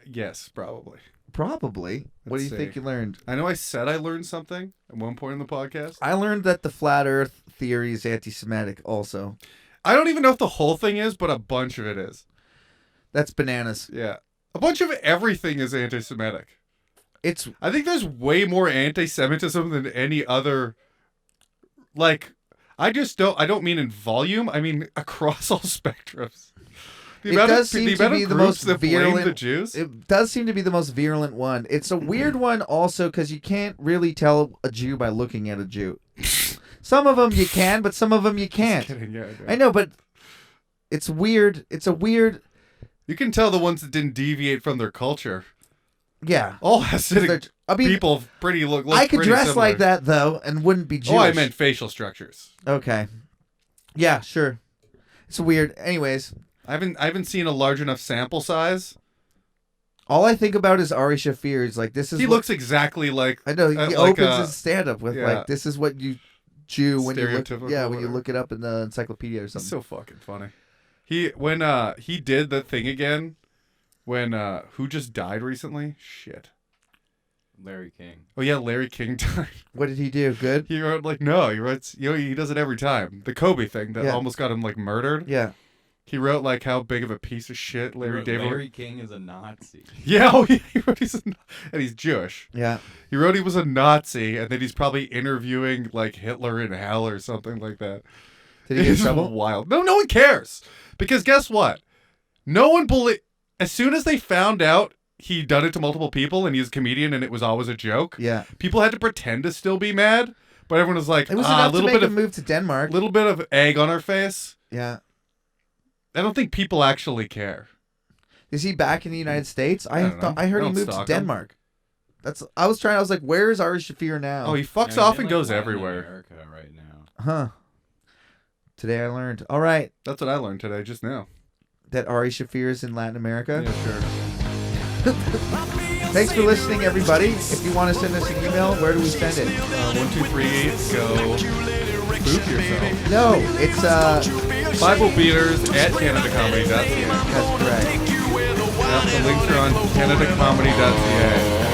[SPEAKER 3] Yes, probably.
[SPEAKER 2] Probably. What do you
[SPEAKER 3] Let's
[SPEAKER 2] think
[SPEAKER 3] see.
[SPEAKER 2] you learned?
[SPEAKER 3] I know I said I learned something at one point in the podcast.
[SPEAKER 2] I learned that the flat earth theory is anti-Semitic also.
[SPEAKER 3] I don't even know if the whole thing is, but a bunch of it is.
[SPEAKER 2] That's bananas.
[SPEAKER 3] Yeah. A bunch of everything is anti-Semitic.
[SPEAKER 2] It's
[SPEAKER 3] I think there's way more anti-Semitism than any other. Like, I don't mean in volume. I mean across all spectrums. The
[SPEAKER 2] It
[SPEAKER 3] amount
[SPEAKER 2] does
[SPEAKER 3] of,
[SPEAKER 2] seem
[SPEAKER 3] the
[SPEAKER 2] to
[SPEAKER 3] amount
[SPEAKER 2] be
[SPEAKER 3] of
[SPEAKER 2] the
[SPEAKER 3] groups
[SPEAKER 2] most
[SPEAKER 3] that blame
[SPEAKER 2] virulent-
[SPEAKER 3] the Jews.
[SPEAKER 2] It does seem to be the most virulent one. It's a weird one also because you can't really tell a Jew by looking at a Jew. Some of them you can, but some of them you can't.
[SPEAKER 3] Kidding, yeah,
[SPEAKER 2] I know, but it's weird. It's a weird...
[SPEAKER 3] You can tell the ones that didn't deviate from their culture.
[SPEAKER 2] Yeah.
[SPEAKER 3] All
[SPEAKER 2] 'Cause
[SPEAKER 3] Hasidic
[SPEAKER 2] they're- I mean,
[SPEAKER 3] people pretty look
[SPEAKER 2] I could
[SPEAKER 3] pretty
[SPEAKER 2] dress
[SPEAKER 3] similar.
[SPEAKER 2] like that, though, and wouldn't be Jewish.
[SPEAKER 3] Oh, I meant facial structures.
[SPEAKER 2] Okay. Yeah, sure. It's weird. Anyways,
[SPEAKER 3] I haven't seen a large enough sample size.
[SPEAKER 2] all I think about is Ari Shafir. He's like, this is
[SPEAKER 3] He
[SPEAKER 2] what-
[SPEAKER 3] looks exactly like
[SPEAKER 2] I know. He
[SPEAKER 3] like
[SPEAKER 2] opens
[SPEAKER 3] a-
[SPEAKER 2] his stand-up with,
[SPEAKER 3] yeah.
[SPEAKER 2] like, this is what you Jew when you look...
[SPEAKER 3] Stereotypical,
[SPEAKER 2] Yeah, when you
[SPEAKER 3] whatever.
[SPEAKER 2] look it up in the encyclopedia or
[SPEAKER 3] It's
[SPEAKER 2] something.
[SPEAKER 3] so fucking funny. When he did the thing again when who just died recently? Shit.
[SPEAKER 4] Larry King.
[SPEAKER 3] Oh yeah, Larry King died.
[SPEAKER 2] What did he do? Good?
[SPEAKER 3] He wrote he writes he does it every time. The Kobe thing that
[SPEAKER 2] Yeah.
[SPEAKER 3] almost got him like murdered.
[SPEAKER 2] Yeah.
[SPEAKER 3] He wrote like how big of a piece of shit Larry David.
[SPEAKER 4] Larry King is a Nazi.
[SPEAKER 3] Yeah, he wrote and he's Jewish.
[SPEAKER 2] Yeah.
[SPEAKER 3] He wrote he was a Nazi and then he's probably interviewing like Hitler in hell or something like that.
[SPEAKER 2] Did he get in
[SPEAKER 3] It's
[SPEAKER 2] trouble?
[SPEAKER 3] wild. No one cares. Because guess what? No one as soon as they found out he'd done it to multiple people and he's a comedian and it was always a joke,
[SPEAKER 2] Yeah.
[SPEAKER 3] people had to pretend to still be mad, but everyone was like,
[SPEAKER 2] It was
[SPEAKER 3] a
[SPEAKER 2] enough to
[SPEAKER 3] little
[SPEAKER 2] make
[SPEAKER 3] bit
[SPEAKER 2] him move to Denmark.
[SPEAKER 3] little bit of egg on our face.
[SPEAKER 2] Yeah.
[SPEAKER 3] I don't think people actually care.
[SPEAKER 2] Is he back in the United States?
[SPEAKER 3] I don't know.
[SPEAKER 2] I heard
[SPEAKER 3] I
[SPEAKER 2] he
[SPEAKER 3] don't
[SPEAKER 2] moved to
[SPEAKER 3] stalk him.
[SPEAKER 2] Denmark. I was like, where is Ari Shafir now?
[SPEAKER 3] Oh, he fucks
[SPEAKER 4] Yeah,
[SPEAKER 3] off
[SPEAKER 4] he's
[SPEAKER 3] and
[SPEAKER 4] in, like,
[SPEAKER 3] goes
[SPEAKER 4] Latin
[SPEAKER 3] everywhere.
[SPEAKER 4] America right now.
[SPEAKER 2] Huh. Today I learned. All right.
[SPEAKER 3] That's what I learned today, just now.
[SPEAKER 2] That Ari Shafir is in Latin America.
[SPEAKER 3] Yeah, sure.
[SPEAKER 2] Thanks for listening, everybody. If you want to send us an email, where do we send it?
[SPEAKER 3] 1238, go boop yourself.
[SPEAKER 2] No, it's
[SPEAKER 3] BibleBeaters@CanadaComedy.ca.
[SPEAKER 2] that's correct.
[SPEAKER 3] Yep, the links are on CanadaComedy.ca.